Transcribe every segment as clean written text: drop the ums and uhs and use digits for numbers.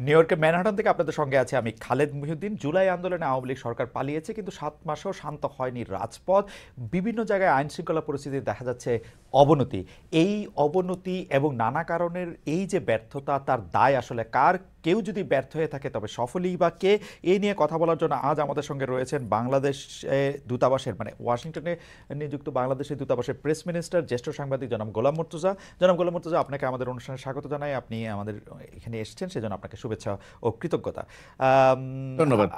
New ইয়র্কের Manhattan থেকে আপনাদের সঙ্গে আছে আমি খালেদ মুহিউদ্দিন। জুলাই আন্দোলনে আওয়ামী লীগ সরকার পালিয়েছে, কিন্তু 7 মাসেও শান্ত হয়নি রাজপথ। বিভিন্ন জায়গায় আইন শৃঙ্খলা পরিস্থিতি দেখা যাচ্ছে অবনতি। এই অবনতি এবং নানা কারণের এই যে ব্যর্থতা, তার দায় আসলে কার? কেউ যদি ব্যর্থ হয়ে থাকে তবে সফলই বা কে? এই নিয়ে কথা বলার জন্য আজ আমাদের সঙ্গে রয়েছেন বাংলাদেশ দূতাবাসের মানে ওয়াশিংটনে নিযুক্ত বাংলাদেশের দূতাবাসের প্রেস মিনিস্টার, জ্যেষ্ঠ সাংবাদিক জনাব গোলাম মুর্তজা। জনাব গোলাম মুর্তজা, আপনাকে আমাদের অনুষ্ঠানে স্বাগত জানাই। আপনি আমাদের এখানে এসেছেন, সেজন্য আপনাকে শুভেচ্ছা ও কৃতজ্ঞতা। ধন্যবাদ।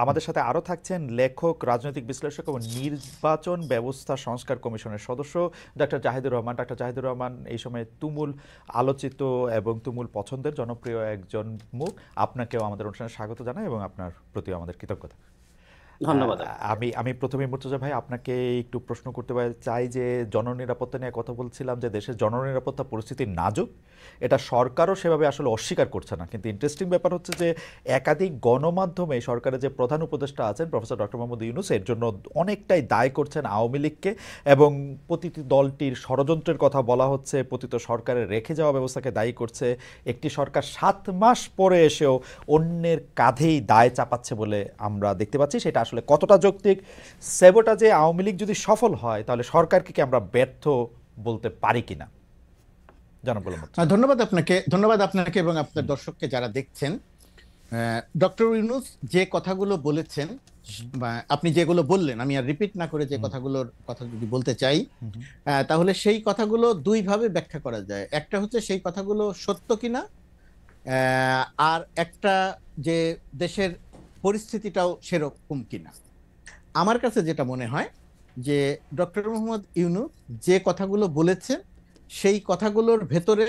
আমাদের সাথে আরও থাকছেন লেখক, রাজনৈতিক বিশ্লেষক এবং নির্বাচন ব্যবস্থা সংস্কার কমিশনের সদস্য ডাক্তার জাহিদুর রহমান। ডাক্তার জাহিদুর রহমান এই সময় তুমুল আলোচিত এবং তুমুল পছন্দের জনপ্রিয় একজন মুখ। আপনাকেও আমাদের অনুষ্ঠানে স্বাগত জানাই এবং আপনার প্রতিও আমাদের কৃতজ্ঞতা। ধন্যবাদ। আমি আমি প্রথমে মুর্তজা ভাই আপনাকে একটু প্রশ্ন করতে চাই যে জননিরাপত্তা নিয়ে কথা বলছিলাম, যে দেশের জননিরাপত্তা পরিস্থিতি নাজুক, এটা সরকারও সেভাবে আসলে অস্বীকার করছে না। কিন্তু ইন্টারেস্টিং ব্যাপার হচ্ছে যে একাধিক গণমাধ্যমে সরকারের যে প্রধান উপদেষ্টা আছেন প্রফেসর ডক্টর মোহাম্মদ ইউনূস এর জন্য অনেকটাই দায় করছেন আওয়ামী লীগকে, এবং প্রতিটি দলটির ষড়যন্ত্রের কথা বলা হচ্ছে, পতিত সরকারের রেখে যাওয়া ব্যবস্থাকে দায়ী করছে। একটি সরকার 7 মাস পরে এসেও অন্যের কাঁধেই দায় চাপাচ্ছে বলে আমরা দেখতে পাচ্ছি। সেটা আসলে কতটা যৌক্তিক? সেবোটাজে আওয়ামী লীগ যদি সফল হয় তাহলে সরকারকে কি আমরা ব্যর্থ বলতে পারি কিনা? জনাব গোলাম মুর্তজা। ধন্যবাদ আপনাকে এবং আপনার দর্শককে যারা দেখছেন। ডক্টর ইউনূস যে কথাগুলো বলেছেন বা আপনি যেগুলো বললেন, আমি আর রিপিট না করে যে কথাগুলোর কথা যদি বলতে চাই, তাহলে সেই কথাগুলো দুই ভাবে ব্যাখ্যা করা যায়। একটা হচ্ছে সেই কথাগুলো সত্য কিনা, আর একটা যে দেশের পরিস্থিতিটাও সেরকম কিনা। আমার কাছে যেটা মনে হয় যে ডক্টর মোহাম্মদ ইউনূস যে কথাগুলো বলেছেন সেই কথাগুলোর ভেতরে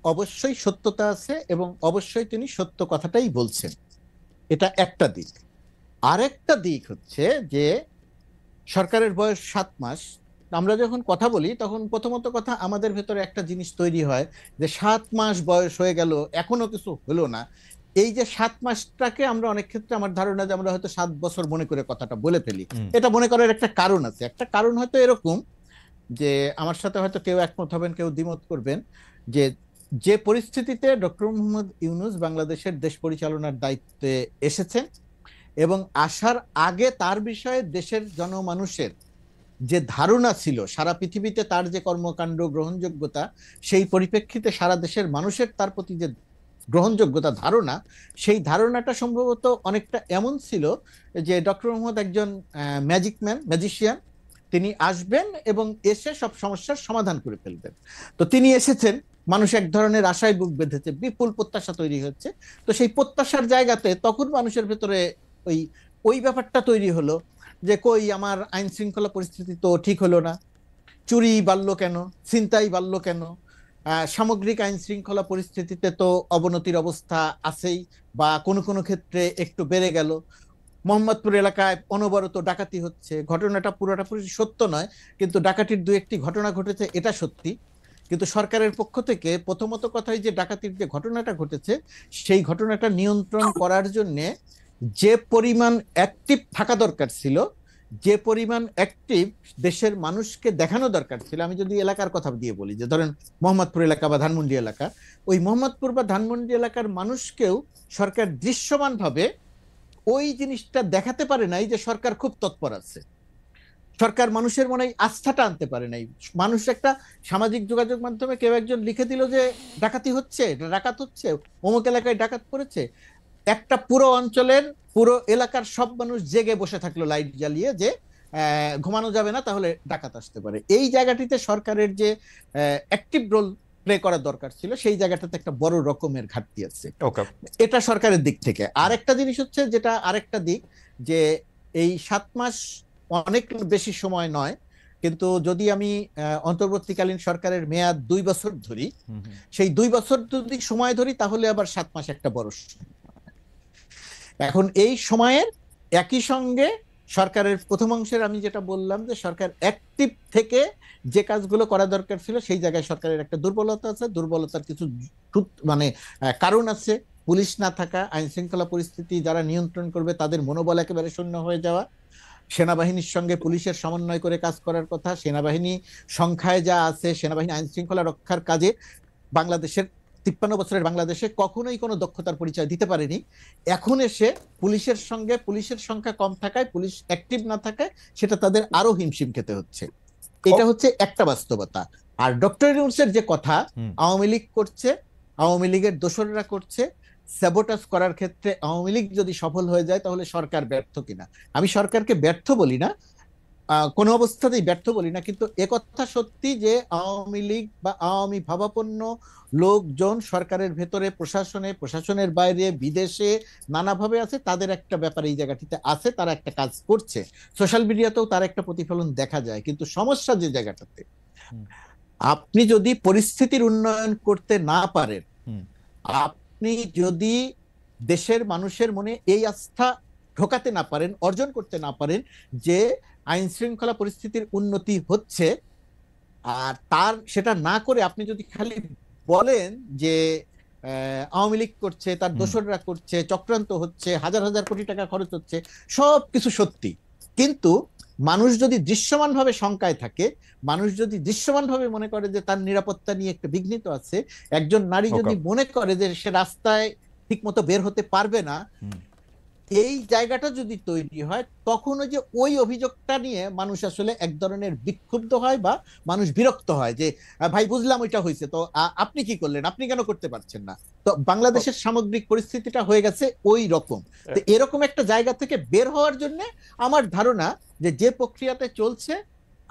অবশ্যই সত্যতা আছে এবং অবশ্যই তিনি সত্য কথাটাই বলছেন। এটা একটা দিক। আরেকটা দিক হচ্ছে যে সরকারের বয়স 7 মাস। আমরা যখন কথা বলি তখন প্রথমত কথা আমাদের ভেতরে একটা জিনিস তৈরি হয় যে 7 মাস বয়স হয়ে গেল, এখনো কিছু হলো না। এই যে 7 মাসটাকে আমরা অনেক ক্ষেত্রে, আমার ধারণা যে আমরা হয়তো 7 বছর মনে করে কথাটা বলে ফেলি। এটা মনে করার একটা কারণ আছে। একটা কারণ হয়তো এরকম যে আমার সাথে হয়তো কেউ একমত হবেন, কেউ দ্বিমত করবেন, যে যে পরিস্থিতিতে ডক্টর মোহাম্মদ ইউনূস বাংলাদেশের দেশ পরিচালনার দায়িত্বে এসেছেন এবং আসার আগে তার বিষয়ে দেশের জনমানুষের যে ধারণা ছিল, সারা পৃথিবীতে তার যে কর্মকাণ্ড গ্রহণযোগ্যতা, সেই পরিপ্রেক্ষিতে সারা দেশের মানুষের তার প্রতি যে গ্রহণযোগ্যতা ধারণা, সেই ধারণাটা সম্ভবত অনেকটা এমন ছিল যে ডক্টর মোহাম্মদ একজন ম্যাজিশিয়ান। তিনি আসবেন এবং এসে সব সমস্যার সমাধান করে ফেলবেন। তো তিনি এসেছেন, মানুষ এক ধরনের আশায় বুক বেঁধেছে, বিপুল প্রত্যাশা তৈরি হচ্ছে। তো সেই প্রত্যাশার জায়গাতে তখন মানুষের ভেতরে ওই ওই ব্যাপারটা তৈরি হলো যে কই আমার আইন শৃঙ্খলা পরিস্থিতি তো ঠিক হলো না, চুরি বাড়লো কেন, ছিনতাই বাড়লো কেন, সামগ্রিক আইন শৃঙ্খলা পরিস্থিতিতে তো অবনতির অবস্থা আছেই, বা কোনো কোনো ক্ষেত্রে একটু বেড়ে গেল। মোহাম্মদপুর এলাকায় অনবরত ডাকাতি হচ্ছে, ঘটনাটা পুরোটা পুরো সত্য নয়, কিন্তু ডাকাতির দু একটি ঘটনা ঘটেছে এটা সত্যি। কিন্তু সরকারের পক্ষ থেকে প্রথমত কথাই যে ডাকাতির যে ঘটনাটা ঘটেছে সেই ঘটনাটা নিয়ন্ত্রণ করার জন্য যে পরিমাণ অ্যাক্টিভ থাকা দরকার ছিল, যে পরিমাণ অ্যাক্টিভ দেশের মানুষকে দেখানো দরকার ছিল। আমি যদি এলাকার কথা দিয়ে বলি, যে ধরেন মোহাম্মদপুর এলাকা বা ধানমন্ডি এলাকা, ওই মোহাম্মদপুর বা ধানমন্ডি এলাকার মানুষকেও সরকার দৃশ্যমানভাবে ওই জিনিসটা দেখাতে পারে নাই যে সরকার খুব তৎপর আছে। সরকার মানুষের মনে আস্থাটা আনতে পারে নাই। মানুষ একটা সামাজিক যোগাযোগ মাধ্যমে কেউ একজন লিখে দিল যে ডাকাতি হচ্ছে, ডাকাত হচ্ছে, অমুক এলাকায় ডাকাত পড়েছে, একটা পুরো অঞ্চলের পুরো এলাকার সব মানুষ জেগে বসে থাকলো লাইট জ্বালিয়ে, যে ঘুমানো যাবে না, তাহলে ডাকাত আসতে পারে। এই জায়গাটিতে সরকারের যে অ্যাক্টিভ রোল প্লে করার দরকার ছিল, সেই জায়গাটাতে একটা বড় রকমের ঘাটতি আছে। ওকে। এটা সরকারের দিক থেকে। আরেকটা জিনিস হচ্ছে, যেটা আরেকটা দিক, যে এই 7 মাস অনেক বেশি সময় নয়, কিন্তু যদি আমি অন্তর্বর্তীকালীন সরকারের মেয়াদ 2 বছর ধরি, সেই 2 বছর যদি সময় ধরি তাহলে আবার 7 মাস একটা বড় সময়। এখন এই সময়ের একই সঙ্গে সরকারের প্রথমাংশের আমি যেটা বললাম যে সরকার অ্যাক্টিভ থেকে যে কাজগুলো করা দরকার ছিল সেই জায়গায় সরকারের একটা দুর্বলতা আছে। দুর্বলতার কিছু মানে কারণ আছে। পুলিশ না থাকা, আইন শৃঙ্খলা পরিস্থিতি যারা নিয়ন্ত্রণ করবে তাদের মনোবল একেবারে শূন্য হয়ে যাওয়া, সেনাবাহিনীর সঙ্গে পুলিশের সমন্বয় করে কাজ করার কথা, সেনাবাহিনী সংখ্যায় যা আছে, সেনাবাহিনী আইন শৃঙ্খলা রক্ষার কাজে বাংলাদেশের 53 বছরের বাংলাদেশে কখনোই কোনো দক্ষতার পরিচয় দিতে পারেনি। এখন এসে পুলিশের সঙ্গে পুলিশের সংখ্যা কম থাকায়, পুলিশ অ্যাক্টিভ না থাকায় সেটা তাদের আরো হিমশিম খেতে হচ্ছে। এটা হচ্ছে একটা বাস্তবতা। আর ডক্টর ইউনূসের যে কথা, আওয়ামী লীগ করছে, আওয়ামী লীগের দোসররা করছে, স্যাবোটাজ করার ক্ষেত্রে আওয়ামী লীগ যদি সফল হয়ে যায় তাহলে সরকার ব্যর্থ কিনা। আমি সরকারকে ব্যর্থ বলি না, কোনো অবস্থাতেই ব্যর্থ বলি না, কিন্তু একথা সত্যি যে আওয়ামী লীগ বা আওয়ামী ভাবাপন্ন লোকজন সরকারের ভেতরে, প্রশাসনে, প্রশাসনের বাইরে, বিদেশে নানাভাবে আছে, তাদের একটা ব্যাপার এই জায়গাটিতে আছে, তারা একটা কাজ করছে, সোশ্যাল মিডিয়াতেও তার একটা প্রতিফলন দেখা যায়। কিন্তু সমস্যা যে জায়গাটাতে, আপনি যদি পরিস্থিতির উন্নয়ন করতে না পারেন, আপনি যদি দেশের মানুষের মনে এই আস্থা ঢোকাতে না পারেন, অর্জন করতে না পারেন যে আইন শৃঙ্খলা পরিস্থিতির উন্নতি হচ্ছে, আর তার সেটা না করে আপনি যদি খালি বলেন যে আওয়ামী লীগ করছে, তার দোসররা করছে, চক্রান্ত হচ্ছে, হাজার হাজার কোটি টাকা খরচ হচ্ছে, সব কিছু সত্যি, কিন্তু মানুষ যদি দৃশ্যমানভাবে শঙ্কায় থাকে, মানুষ যদি দৃশ্যমানভাবে মনে করে যে তার নিরাপত্তা নিয়ে একটা বিঘ্নিত আছে, একজন নারী যদি মনে করে যে সে রাস্তায় ঠিক মতো বের হতে পারবে না, এই জায়গাটা যদি তৈরি হয়, তখন ওই যে ওই অভিযোগটা নিয়ে মানুষ আসলে এক ধরনের বিক্ষুব্ধ হয় বা মানুষ বিরক্ত হয় যে ভাই বুঝলাম ওইটা হয়েছে, তো আপনি কি করলেন, আপনি কেন করতে পারছেন না। তো বাংলাদেশের সামগ্রিক পরিস্থিতিটা হয়ে গেছে ওই রকম। তো এরকম একটা জায়গা থেকে বের হওয়ার জন্য আমার ধারণা যে প্রক্রিয়াতে চলছে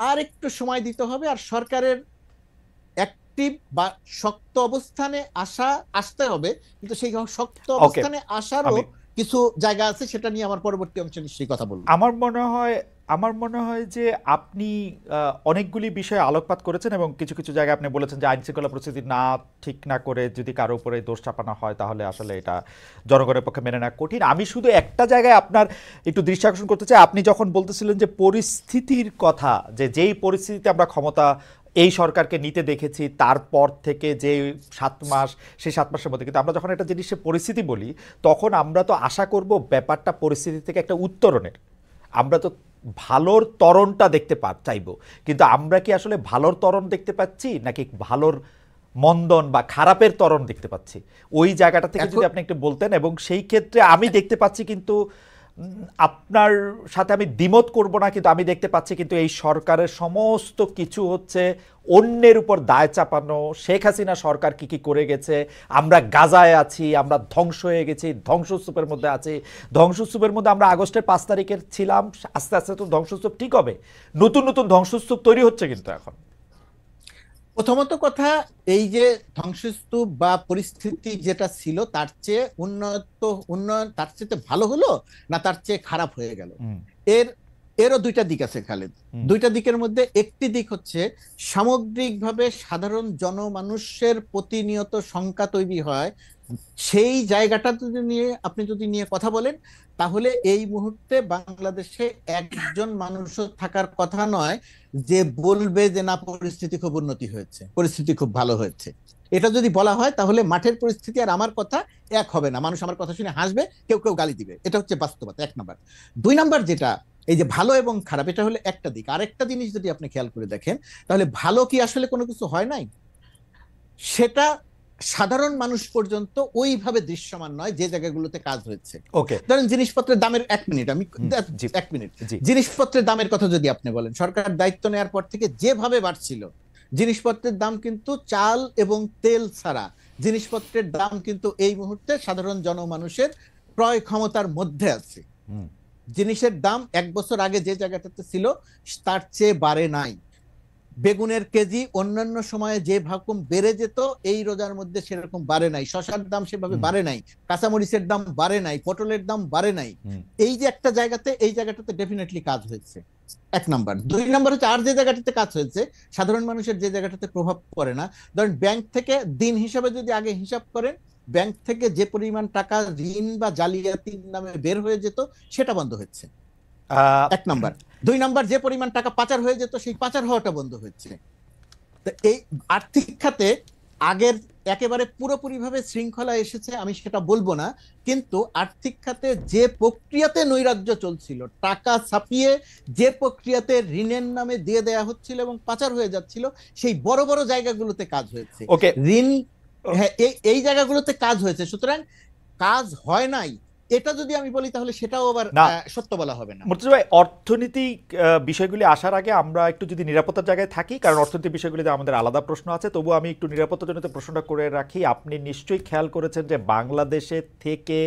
আর একটু সময় দিতে হবে, আর সরকারের অ্যাক্টিভ বা শক্ত অবস্থানে আসতে হবে, কিন্তু সেই শক্ত অবস্থানে আসারও কিছু জায়গা আছে, সেটা নিয়ে আমার পরবর্তী অংশে নিশ্চয়ই কথা বলবো। আমার মনে হয় যে আপনি অনেকগুলি বিষয়ে আলোকপাত করেছেন এবং কিছু কিছু জায়গায় আপনি বলেছেন যে আইন শৃঙ্খলা পরিস্থিতি ঠিক না করে যদি কারো উপরে দোষ চাপানো হয় তাহলে আসলে এটা জনগণের পক্ষে মেনে নেওয়া কঠিন। আমি শুধু একটা জায়গায় আপনার একটু দৃষ্টি আকর্ষণ করতে চাই। আপনি যখন বলতেছিলেন যে পরিস্থিতির কথা, যে যেই পরিস্থিতিতে আমরা ক্ষমতা এই সরকারকে নিতে দেখেছি, তারপর থেকে যে 7 মাস, সেই 7 মাসের মধ্যে কিন্তু আমরা যখন একটা জিনিসের পরিস্থিতি বলি, তখন আমরা তো আশা করব ব্যাপারটা পরিস্থিতি থেকে একটা উত্তরণের, আমরা তো ভালোর ত্বরণটা দেখতে চাইবো। কিন্তু আমরা কি আসলে ভালোর ত্বরণ দেখতে পাচ্ছি নাকি ভালোর মন্দন বা খারাপের ত্বরণ দেখতে পাচ্ছি? ওই জায়গাটা থেকে যদি আপনি একটু বলতেন। এবং সেই ক্ষেত্রে আমি দেখতে পাচ্ছি, কিন্তু আপনার সাথে আমি দ্বিমত করব না, কিন্তু আমি দেখতে পাচ্ছি কিন্তু এই সরকারের সমস্ত কিছু হচ্ছে অন্যের উপর দায় চাপানো। শেখ হাসিনা সরকার কি কি করে গেছে, আমরা গাজায় আছি, আমরা ধ্বংস হয়ে গেছি, ধ্বংসস্তূপের মধ্যে আছি। ধ্বংসস্তূপের মধ্যে আমরা আগস্টের 5 তারিখের ছিলাম, আস্তে আস্তে তো ধ্বংসস্তূপ ঠিক হবে, নতুন নতুন ধ্বংসস্তূপ তৈরি হচ্ছে। কিন্তু এখন প্রথমত কথা, এই যে ধ্বংসস্তূপ বা পরিস্থিতি যেটা ছিল তার চেয়ে উন্নয়ন তার চেয়ে ভালো হলো না তার চেয়ে খারাপ হয়ে গেল, এরও দুইটা দিক আছে খালেদ। দুইটা দিকের মধ্যে একটি দিক হচ্ছে সামগ্রিকভাবে সাধারণ জনমানুষের প্রতিনিয়ত শঙ্কা তৈরি হয়, সেই জায়গাটা আপনি যদি নিয়ে কথা বলেন, তাহলে এই মুহূর্তে বাংলাদেশে একজন মানুষও থাকার কথা নয় যে বলবে যে না পরিস্থিতি খুব উন্নতি হয়েছে, পরিস্থিতি খুব ভালো হয়েছে। এটা যদি বলা হয় তাহলে মাঠের পরিস্থিতি আর আমার কথা এক হবে না, মানুষ আমার কথা শুনে হাসবে, কেউ কেউ গালি দিবে। এটা হচ্ছে বাস্তবতা, 1 নাম্বার। 2 নাম্বার যেটা, এই যে ভালো এবং খারাপ, এটা হলো একটা দিক। আরেকটা জিনিস যদি আপনি খেয়াল করে দেখেন, তাহলে ভালো কি আসলে কোনো কিছু হয় নাই, সেটা সাধারণ মানুষ পর্যন্ত ওইভাবে দৃশ্যমান নয় যে জায়গাগুলোতে কাজ হয়েছে। ধরেন জিনিসপত্রের দামের, 1 মিনিট, জিনিসপত্রের দামের কথা যদি আপনি বলেন, সরকার দায়িত্ব নেওয়ার পর থেকে যেভাবে বাড়ছিল জিনিসপত্রের দাম, কিন্তু চাল এবং তেল ছাড়া জিনিসপত্রের দাম কিন্তু এই মুহূর্তে সাধারণ জনমানুষের ক্রয় ক্ষমতার মধ্যে আছে। জিনিসের দাম 1 বছর আগে যে জায়গাটাতে ছিল তার চেয়ে বাড়ে নাই। বেগুনের কেজি অন্যান্য সময়ে যে ভাকুম বেড়ে যেত, এই রোজার মধ্যে সেরকম বাড়ে নাই। শসার দাম সেভাবে বাড়ে নাই, কাঁচামরিচের দাম বাড়ে নাই, পটলের দাম বাড়ে নাই। এই যে একটা জায়গাতে, এই জায়গাটাতে ডেফিনেটলি কাজ হয়েছে, 1 নাম্বার। 2 নাম্বার হচ্ছে আর যে জায়গাটাতে কাজ হয়েছে সাধারণ মানুষের যে জায়গাটাতে প্রভাব পড়ে না। ধরেন ব্যাংক থেকে দিন হিসাবে যদি আগে হিসাব করেন, ব্যাংক থেকে যে পরিমাণ টাকা ঋণ বা জালিয়াতির নামে বের হয়ে যেত সেটা বন্ধ হয়েছে, 1 নাম্বার। 2 নাম্বার, যে পরিমাণ টাকা পাচার হয়ে যেত সেই পাচার হওয়াটা বন্ধ হচ্ছে। তো এই আর্থিক খাতে আগের একেবারে পুরোপুরিভাবে শৃঙ্খলা এসেছে আমি সেটা বলবো না, কিন্তু আর্থিক খাতে যে প্রক্রিয়াতে নৈরাজ্য চলছিল, টাকা ছাপিয়ে যে প্রক্রিয়াতে ঋণের নামে দিয়ে দেয়া হচ্ছিল এবং পাচার হয়ে যাচ্ছিল, সেই বড় বড় জায়গাগুলোতে কাজ হয়েছে। ঋণ হ্যাঁ, এই জায়গাগুলোতে কাজ হয়েছে, সুতরাং কাজ হয় নাই এটা যদি আমি বলি তাহলে সেটাও আবার না সত্য বলা হবে না। মুর্তজা ভাই, অর্থনৈতিক বিষয়গুলি আসার আগে আমরা একটু যদি নিরাপত্তার জায়গায় থাকি, কারণ অর্থনৈতিক বিষয়গুলিতে আমাদের আলাদা প্রশ্ন আছে, তবু আমি একটু নিরাপত্তাজনিত প্রশ্নটা করে রাখি। আপনি নিশ্চয়ই খেয়াল করেছেন যে বাংলাদেশে থেকে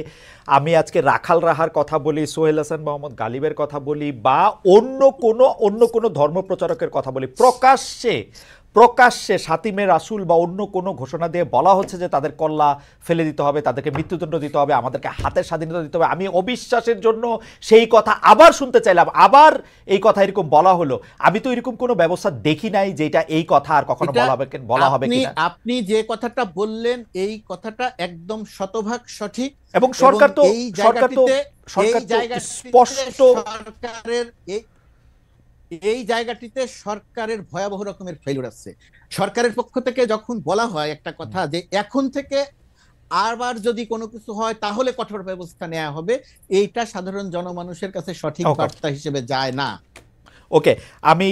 আমি আজকে রাখাল রাহার কথা বলি, সোহেল হাসান মোহাম্মদ গালিবের কথা বলি, বা অন্য কোনো ধর্ম প্রচারকের কথা বলি, প্রকাশ্যে প্রকাশ্যে সাতিমে রাসুল বা অন্য কোনো ঘোষণা দিয়ে বলা হচ্ছে যে তাদের কল্লা ফেলে দিতে হবে, তাদেরকে মৃত্যুদণ্ড দিতে হবে, আমাদেরকে হাতের স্বাধীনতা দিতে হবে। আমি অবিশ্বাসের জন্য সেই কথা আবার শুনতে চাইলাম, আবার এই কথা এরকম বলা হলো। আমি তো এরকম কোনো ব্যবস্থা দেখি নাই যেটা এই কথা আর কখনো বলা হবে কিনা। আপনি যে কথাটা বললেন এই কথাটা একদম শতভাগ সঠিক, এবং সরকার তো স্পষ্ট সরকারের এই জায়গাটিতে সরকারের ভয়াবহ রকমের ফেলিউর আছে। সরকারের পক্ষ থেকে যখন বলা হয় একটা কথা যে এখন থেকে আবার যদি কোনো কিছু হয় তাহলে কঠোর ব্যবস্থা নেওয়া হবে, এইটা সাধারণ জনমানুষের কাছে সঠিক বার্তা হিসেবে যায় না। ওকে, আমি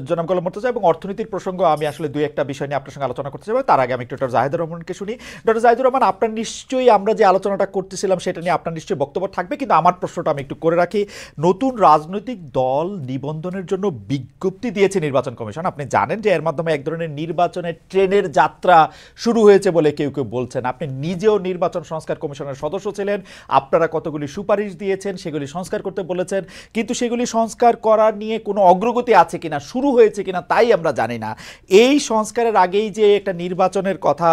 জনাব গোলাম মুর্তজা এবং অর্থনীতির প্রসঙ্গ আমি আসলে দুই একটা বিষয় নিয়ে আপনার সঙ্গে আলোচনা করতে চাই। তার আগে আমি একটু ডক্টর জাহিদুর রহমানকে শুনি। ডক্টর জাহিদুর রহমান, আপনার নিশ্চয়ই আমরা যে আলোচনাটা করতেছিলাম সেটা নিয়ে আপনার নিশ্চয়ই বক্তব্য থাকবে, কিন্তু আমার প্রশ্নটা আমি একটু করে রাখি। নতুন রাজনৈতিক দল নিবন্ধনের জন্য বিজ্ঞপ্তি দিয়েছে নির্বাচন কমিশন। আপনি জানেন যে এর মাধ্যমে এক ধরনের নির্বাচনের ট্রেনের যাত্রা শুরু হয়েছে বলে কেউ কেউ বলছেন। আপনি নিজেও নির্বাচন সংস্কার কমিশনের সদস্য ছিলেন, আপনারা কতগুলি সুপারিশ দিয়েছেন, সেগুলি সংস্কার করতে বলেছেন, কিন্তু সেগুলি সংস্কার করার নিয়ে কোনো অগ্রগতি আছে কিনা, শুরু হয়েছে কিনা তাই আমরা জানি না। এই সংস্কারের আগেই যে একটা নির্বাচনের কথা